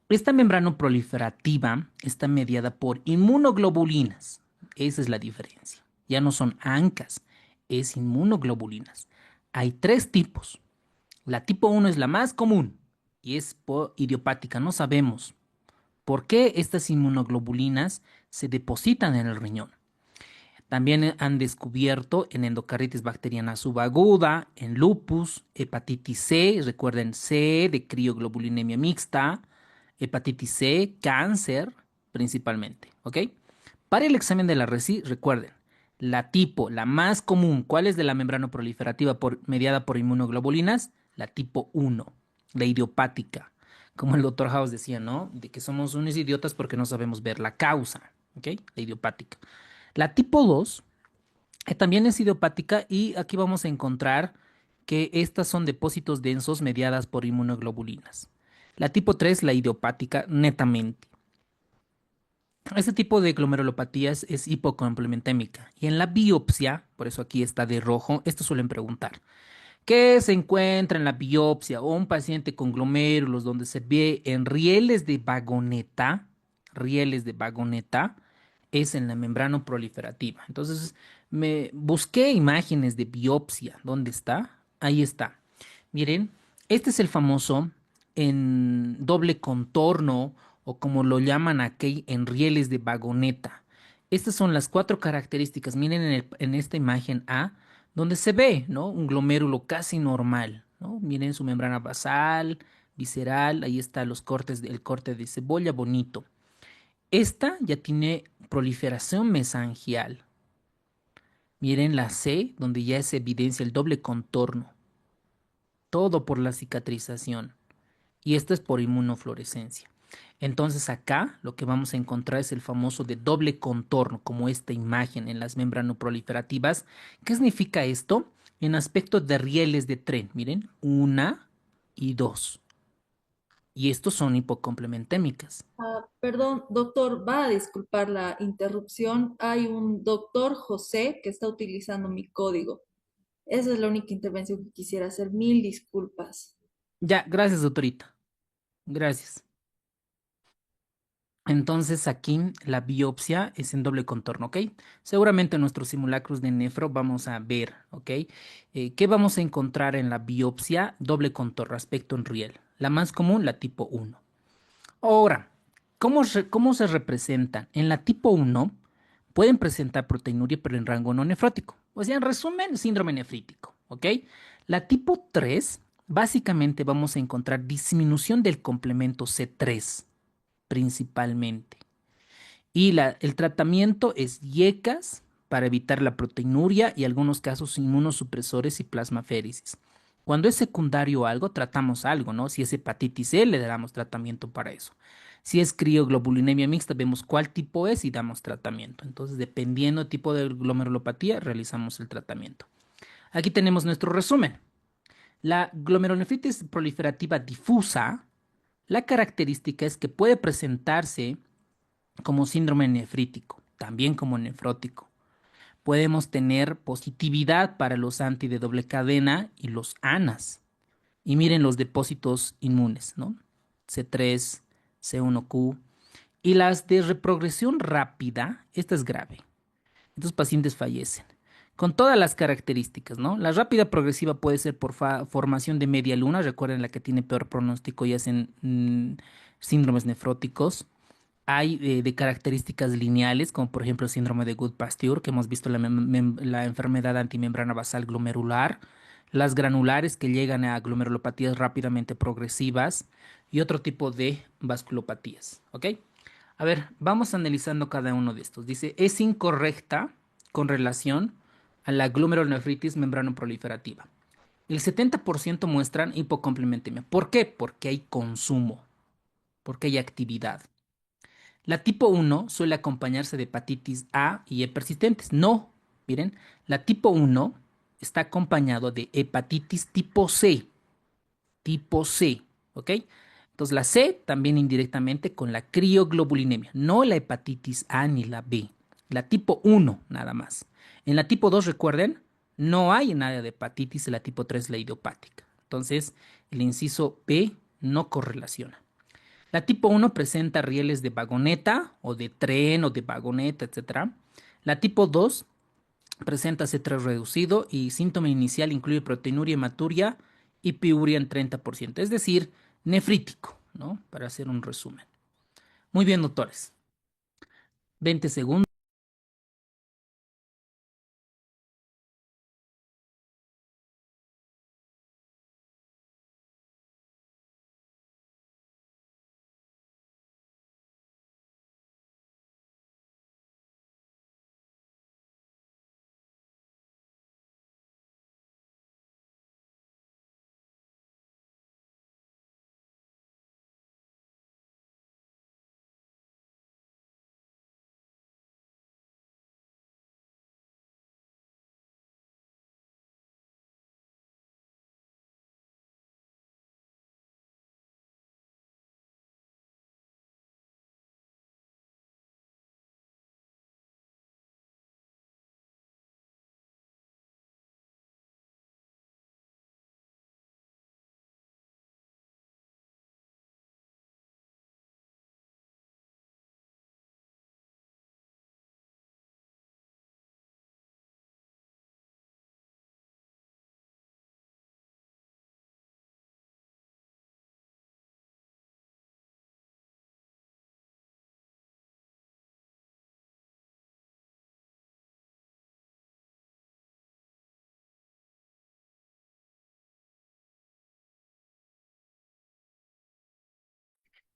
Esta membrana proliferativa está mediada por inmunoglobulinas. Esa es la diferencia. Ya no son ANCAS, es inmunoglobulinas. Hay tres tipos. La tipo 1 es la más común y es idiopática. No sabemos por qué estas inmunoglobulinas se depositan en el riñón. También han descubierto en endocarditis bacteriana subaguda, en lupus, hepatitis C, recuerden C de crioglobulinemia mixta, hepatitis C, cáncer principalmente, ¿ok? Para el examen de la RESI, recuerden, la tipo, la más común, ¿cuál es de la membrana proliferativa mediada por inmunoglobulinas? La tipo 1, la idiopática. Como el doctor House decía, ¿no? De que somos unos idiotas porque no sabemos ver la causa, ¿ok? La idiopática. La tipo 2 también es idiopática y aquí vamos a encontrar que estas son depósitos densos mediadas por inmunoglobulinas. La tipo 3, la idiopática, netamente. Este tipo de glomerulopatías es hipocomplementémica y en la biopsia, por eso aquí está de rojo, esto suelen preguntar. ¿Qué se encuentra en la biopsia o un paciente con glomérulos donde se ve en rieles de vagoneta? Rieles de vagoneta es en la membrana proliferativa. Entonces, me busqué imágenes de biopsia. ¿Dónde está? Ahí está. Miren, este es el famoso en doble contorno o como lo llaman aquí en rieles de vagoneta. Estas son las cuatro características. Miren en esta imagen A, donde se ve, ¿no? Un glomérulo casi normal, ¿no? Miren su membrana basal, visceral, ahí está los cortes del corte de cebolla, bonito. Esta ya tiene proliferación mesangial. Miren la C, donde ya se evidencia el doble contorno. Todo por la cicatrización. Y esto es por inmunofluorescencia. Entonces acá lo que vamos a encontrar es el famoso de doble contorno, como esta imagen en las membranoproliferativas. ¿Qué significa esto? En aspecto de rieles de tren, miren, una y dos. Y estos son hipocomplementémicas. Perdón, doctor, va a disculpar la interrupción. Hay un doctor José que está utilizando mi código. Esa es la única intervención que quisiera hacer. Mil disculpas. Ya, gracias, doctorita. Gracias. Entonces aquí la biopsia es en doble contorno, ¿ok? Seguramente en nuestros simulacros de nefro vamos a ver, ¿ok? ¿Qué vamos a encontrar en la biopsia? Doble contorno, aspecto en riel. La más común, la tipo 1. Ahora, ¿cómo se representan? En la tipo 1 pueden presentar proteinuria, pero en rango no nefrótico. O sea, en resumen, síndrome nefrítico, ¿ok? La tipo 3, básicamente vamos a encontrar disminución del complemento C3 principalmente. Y el tratamiento es IECAS para evitar la proteinuria y algunos casos inmunosupresores y plasmaféresis. Cuando es secundario algo, tratamos algo, ¿no? Si es hepatitis C, le damos tratamiento para eso. Si es crioglobulinemia mixta, vemos cuál tipo es y damos tratamiento. Entonces, dependiendo del tipo de glomerulopatía, realizamos el tratamiento. Aquí tenemos nuestro resumen. La glomerulonefritis proliferativa difusa, la característica es que puede presentarse como síndrome nefrítico, también como nefrótico. Podemos tener positividad para los anti de doble cadena y los ANAS. Y miren los depósitos inmunes, ¿no? C3, C1Q. Y las de reprogresión rápida, esta es grave. Estos pacientes fallecen. Con todas las características, ¿no? La rápida progresiva puede ser por formación de media luna, recuerden la que tiene peor pronóstico y hacen síndromes nefróticos. Hay de características lineales, como por ejemplo el síndrome de Good-Pasteur, que hemos visto la enfermedad antimembrana basal glomerular, las granulares que llegan a glomerulopatías rápidamente progresivas y otro tipo de vasculopatías. ¿Ok? A ver, vamos analizando cada uno de estos. Dice, es incorrecta con relación a la glomerulonefritis membranoproliferativa. El 70% muestran hipocomplementemia. ¿Por qué? Porque hay consumo, porque hay actividad. La tipo 1 suele acompañarse de hepatitis A y E persistentes. No, miren, la tipo 1 está acompañado de hepatitis tipo C, ¿ok? Entonces la C también indirectamente con la crioglobulinemia, no la hepatitis A ni la B, la tipo 1 nada más. En la tipo 2, recuerden, no hay nada de hepatitis, en la tipo 3 la idiopática. Entonces el inciso B no correlaciona. La tipo 1 presenta rieles de vagoneta o de tren o de vagoneta, etc. La tipo 2 presenta C3 reducido y síntoma inicial incluye proteinuria, hematuria y piuria en 30%, es decir, nefrítico, ¿no? Para hacer un resumen. Muy bien, doctores. 20 segundos.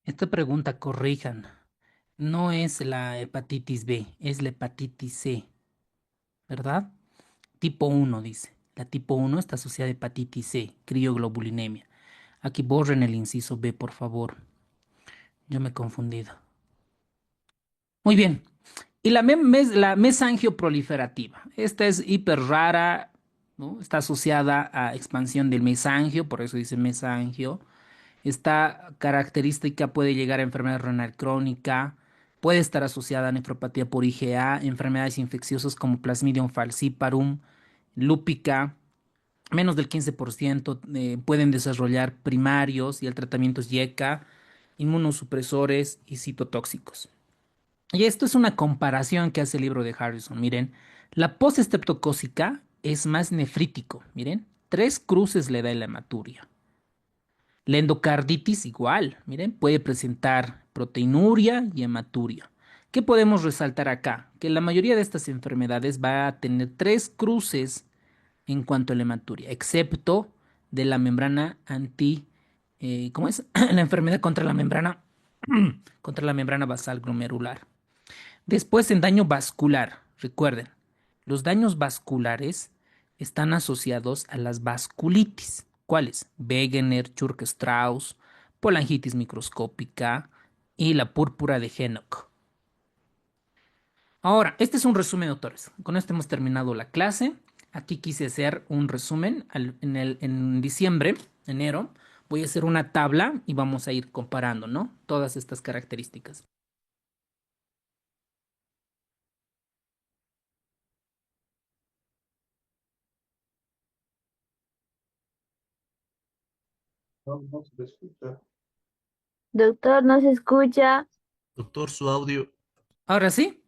Esta pregunta, corrijan. No es la hepatitis B, es la hepatitis C, ¿verdad? Tipo 1 dice. La tipo 1 está asociada a hepatitis C, crioglobulinemia. Aquí borren el inciso B, por favor. Yo me he confundido. Muy bien. Y la mesangioproliferativa. Esta es hiper rara, ¿no? Está asociada a expansión del mesangio, por eso dice mesangio. Esta característica puede llegar a enfermedad renal crónica, puede estar asociada a nefropatía por IgA, enfermedades infecciosas como Plasmodium falciparum, lúpica. Menos del 15% pueden desarrollar primarios y el tratamiento es YECA, inmunosupresores y citotóxicos. Y esto es una comparación que hace el libro de Harrison. Miren, la postestreptocócica es más nefrítico. Miren, 3 cruces le da en la hematuria. La endocarditis igual, miren, puede presentar proteinuria y hematuria. ¿Qué podemos resaltar acá? Que la mayoría de estas enfermedades va a tener 3 cruces en cuanto a la hematuria, excepto de la membrana ¿cómo es? La enfermedad contra la membrana, contra la membrana basal glomerular. Después en daño vascular, recuerden, los daños vasculares están asociados a las vasculitis. ¿Cuáles? Wegener, Churg-Strauss, polangitis microscópica y la púrpura de Henoch. Ahora, este es un resumen, doctores. Con esto hemos terminado la clase. Aquí quise hacer un resumen en diciembre, enero. Voy a hacer una tabla y vamos a ir comparando, ¿no? Todas estas características. Doctor, ¿no se escucha? Doctor, su audio. Ahora sí.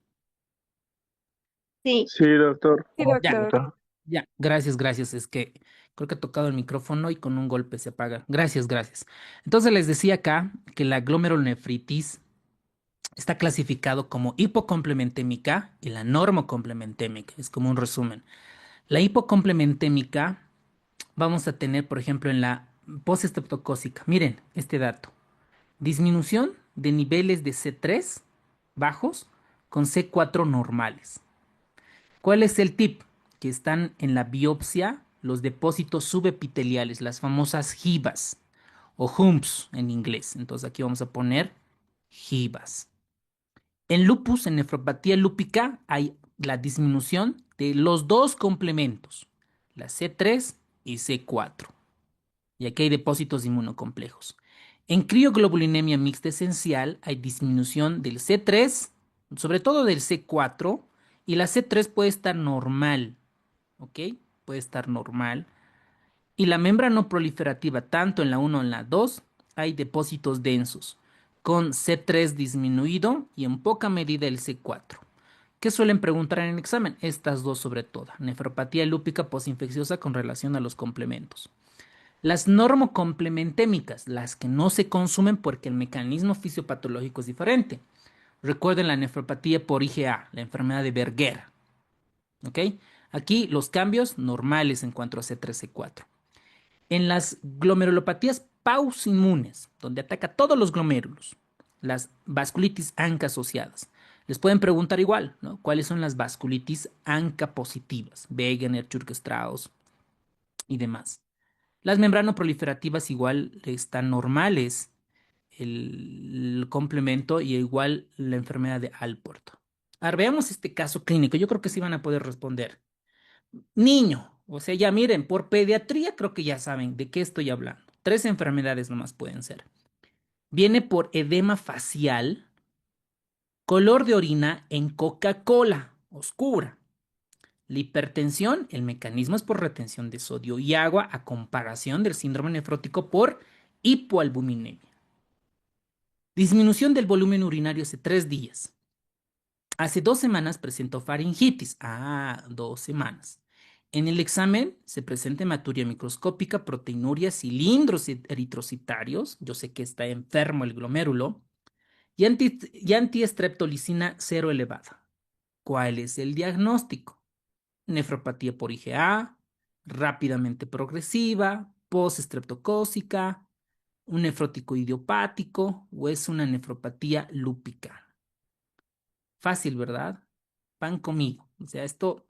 Sí. Sí, doctor. Sí, Ya, doctor. ya. Gracias, gracias. Es que creo que he tocado el micrófono y con un golpe se apaga. Gracias, gracias. Entonces les decía acá que la glomerulonefritis está clasificado como hipocomplementémica y la normocomplementémica. Es como un resumen. La hipocomplementémica vamos a tener, por ejemplo, en la postestreptocócica. Miren este dato. Disminución de niveles de C3 bajos con C4 normales. ¿Cuál es el tip? Que están en la biopsia los depósitos subepiteliales, las famosas gibas o humps en inglés. Entonces aquí vamos a poner gibas. En lupus, en nefropatía lúpica, hay la disminución de los dos complementos, la C3 y C4. Y aquí hay depósitos inmunocomplejos. En crioglobulinemia mixta esencial hay disminución del C3, sobre todo del C4, y la C3 puede estar normal, ¿ok? Puede estar normal. Y la membrana no proliferativa, tanto en la 1 como en la 2, hay depósitos densos, con C3 disminuido y en poca medida el C4. ¿Qué suelen preguntar en el examen? Estas dos sobre todo. Nefropatía lúpica posinfecciosa con relación a los complementos. Las normocomplementémicas, las que no se consumen porque el mecanismo fisiopatológico es diferente. Recuerden la nefropatía por IgA, la enfermedad de Berger. ¿Ok? Aquí los cambios normales en cuanto a C3-C4. En las glomerulopatías pausinmunes, donde ataca todos los glomérulos, las vasculitis ANCA asociadas. Les pueden preguntar igual, ¿no? ¿Cuáles son las vasculitis ANCA positivas? Wegener, Churg-Strauss y demás. Las membranoproliferativas igual están normales, el complemento y igual la enfermedad de Alport. Ahora veamos este caso clínico. Yo creo que sí van a poder responder. Niño, o sea, ya miren, por pediatría creo que ya saben de qué estoy hablando. 3 enfermedades nomás pueden ser. Viene por edema facial, color de orina en Coca-Cola, oscura. La hipertensión, el mecanismo es por retención de sodio y agua a comparación del síndrome nefrótico por hipoalbuminemia. Disminución del volumen urinario hace 3 días. Hace 2 semanas presentó faringitis. 2 semanas. En el examen se presenta hematuria microscópica, proteinuria, cilindros eritrocitarios. Yo sé que está enfermo el glomérulo. Y antiestreptolicina cero elevada. ¿Cuál es el diagnóstico? Nefropatía por IgA, rápidamente progresiva, postestreptocócica, un nefrótico idiopático o es una nefropatía lúpica. Fácil, ¿verdad? Van conmigo. O sea, esto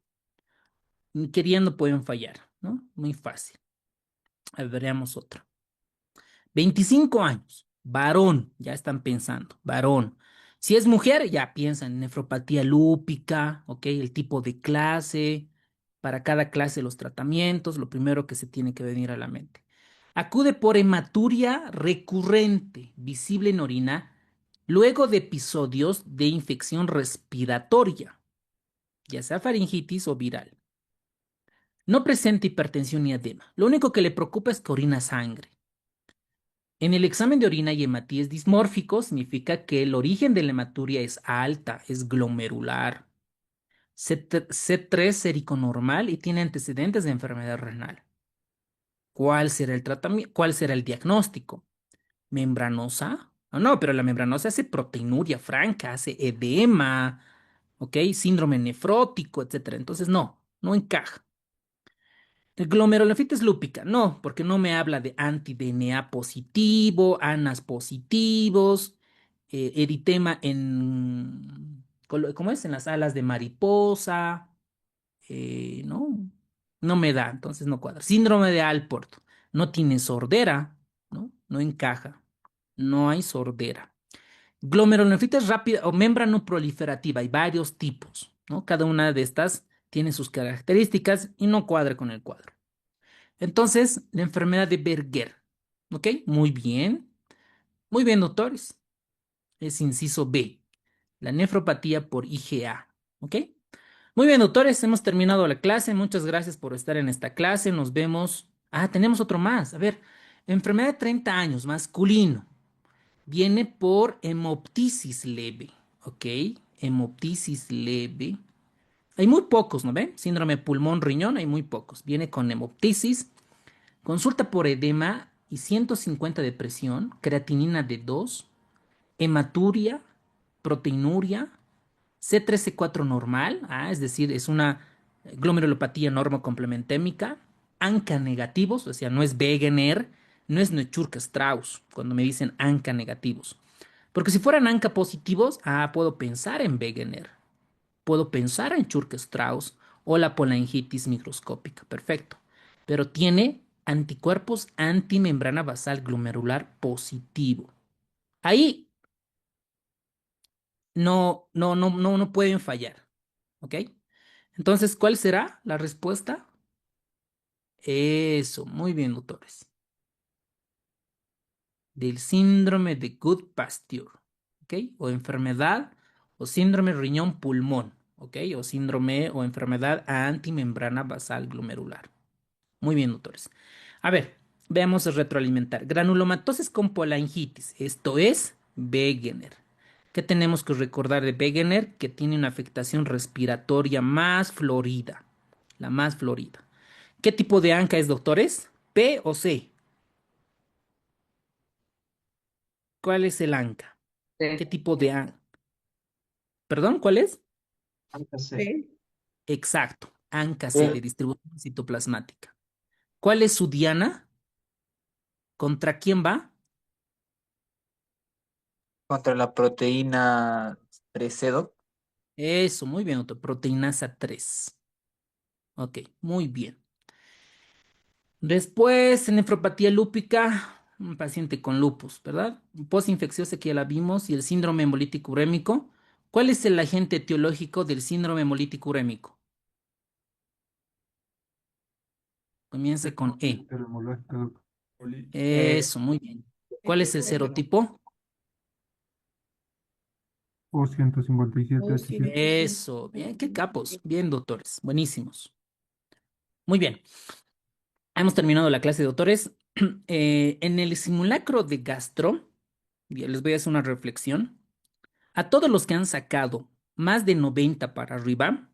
Ni queriendo pueden fallar, ¿no? Muy fácil. A ver, veamos otra. 25 años, varón, ya están pensando, varón. Si es mujer, ya piensan en nefropatía lúpica, ¿ok? El tipo de clase, para cada clase los tratamientos, lo primero que se tiene que venir a la mente. Acude por hematuria recurrente, visible en orina, luego de episodios de infección respiratoria, ya sea faringitis o viral. No presenta hipertensión ni edema. Lo único que le preocupa es que orina sangre. En el examen de orina y hematíes dismórfico significa que el origen de la hematuria es alta, es glomerular. C3 sérico normal y tiene antecedentes de enfermedad renal. ¿Cuál será el tratamiento? ¿Cuál será el diagnóstico? ¿Membranosa? No, pero la membranosa hace proteinuria franca, hace edema, ¿ok? Síndrome nefrótico, etcétera. Entonces, no encaja. El glomerulonefritis lúpica, no, porque no me habla de anti-DNA positivo, ANAS positivos, eritema ¿cómo es? En las alas de mariposa, no, no me da, entonces no cuadra. Síndrome de Alport, no tiene sordera, ¿no? No encaja, no hay sordera. Glomerulonefritis rápida o membrano proliferativa, hay varios tipos, ¿no? Cada una de estas tiene sus características y no cuadra con el cuadro. Entonces, la enfermedad de Berger. ¿Ok? Muy bien, doctores. Es inciso B. La nefropatía por IgA. ¿Ok? Muy bien, doctores. Hemos terminado la clase. Muchas gracias por estar en esta clase. Nos vemos. Ah, tenemos otro más. A ver, enfermedad de 30 años, masculino. Viene por hemoptisis leve. ¿Ok? Hemoptisis leve. Hay muy pocos, ¿no ven? Síndrome pulmón-riñón, hay muy pocos. Viene con hemoptisis. Consulta por edema y 150 de presión, creatinina de 2, hematuria, proteinuria, C3C4 normal, es decir, es una glomerulopatía normocomplementémica, ANCA negativos, o sea, no es Wegener, no es Neuchurka-Strauss, cuando me dicen ANCA negativos. Porque si fueran ANCA positivos, puedo pensar en Wegener, puedo pensar en Churka-Strauss o la polangitis microscópica, perfecto. Pero tiene anticuerpos antimembrana basal glomerular positivo. Ahí no pueden fallar, ¿ok? Entonces, ¿cuál será la respuesta? Eso, muy bien, doctores. Del síndrome de Goodpasture, ¿ok? O enfermedad o síndrome riñón-pulmón, ¿ok? O síndrome o enfermedad antimembrana basal glomerular. Muy bien, doctores. A ver, veamos el retroalimentar. Granulomatosis con polangitis. Esto es Wegener. ¿Qué tenemos que recordar de Wegener? Que tiene una afectación respiratoria más florida. La más florida. ¿Qué tipo de ANCA es, doctores? ¿P o C? ¿Cuál es el ANCA? ¿Qué C. tipo de ANCA? ¿Perdón? ¿Cuál es? C. Exacto. ANCA C, de distribución citoplasmática. ¿Cuál es su diana? ¿Contra quién va? Contra la proteína precedo. Eso, muy bien, doctor. Proteinasa 3. Ok, muy bien. Después, nefropatía lúpica, un paciente con lupus, ¿verdad? Postinfecciosa que ya la vimos y el síndrome hemolítico urémico. ¿Cuál es el agente etiológico del síndrome hemolítico urémico? Comienza con E. Eso, muy bien. ¿Cuál es el serotipo? O157H7. Eso, bien, qué capos. Bien, doctores, buenísimos. Muy bien. Hemos terminado la clase, doctores. En el simulacro de gastro, ya les voy a hacer una reflexión. A todos los que han sacado más de 90 para arriba,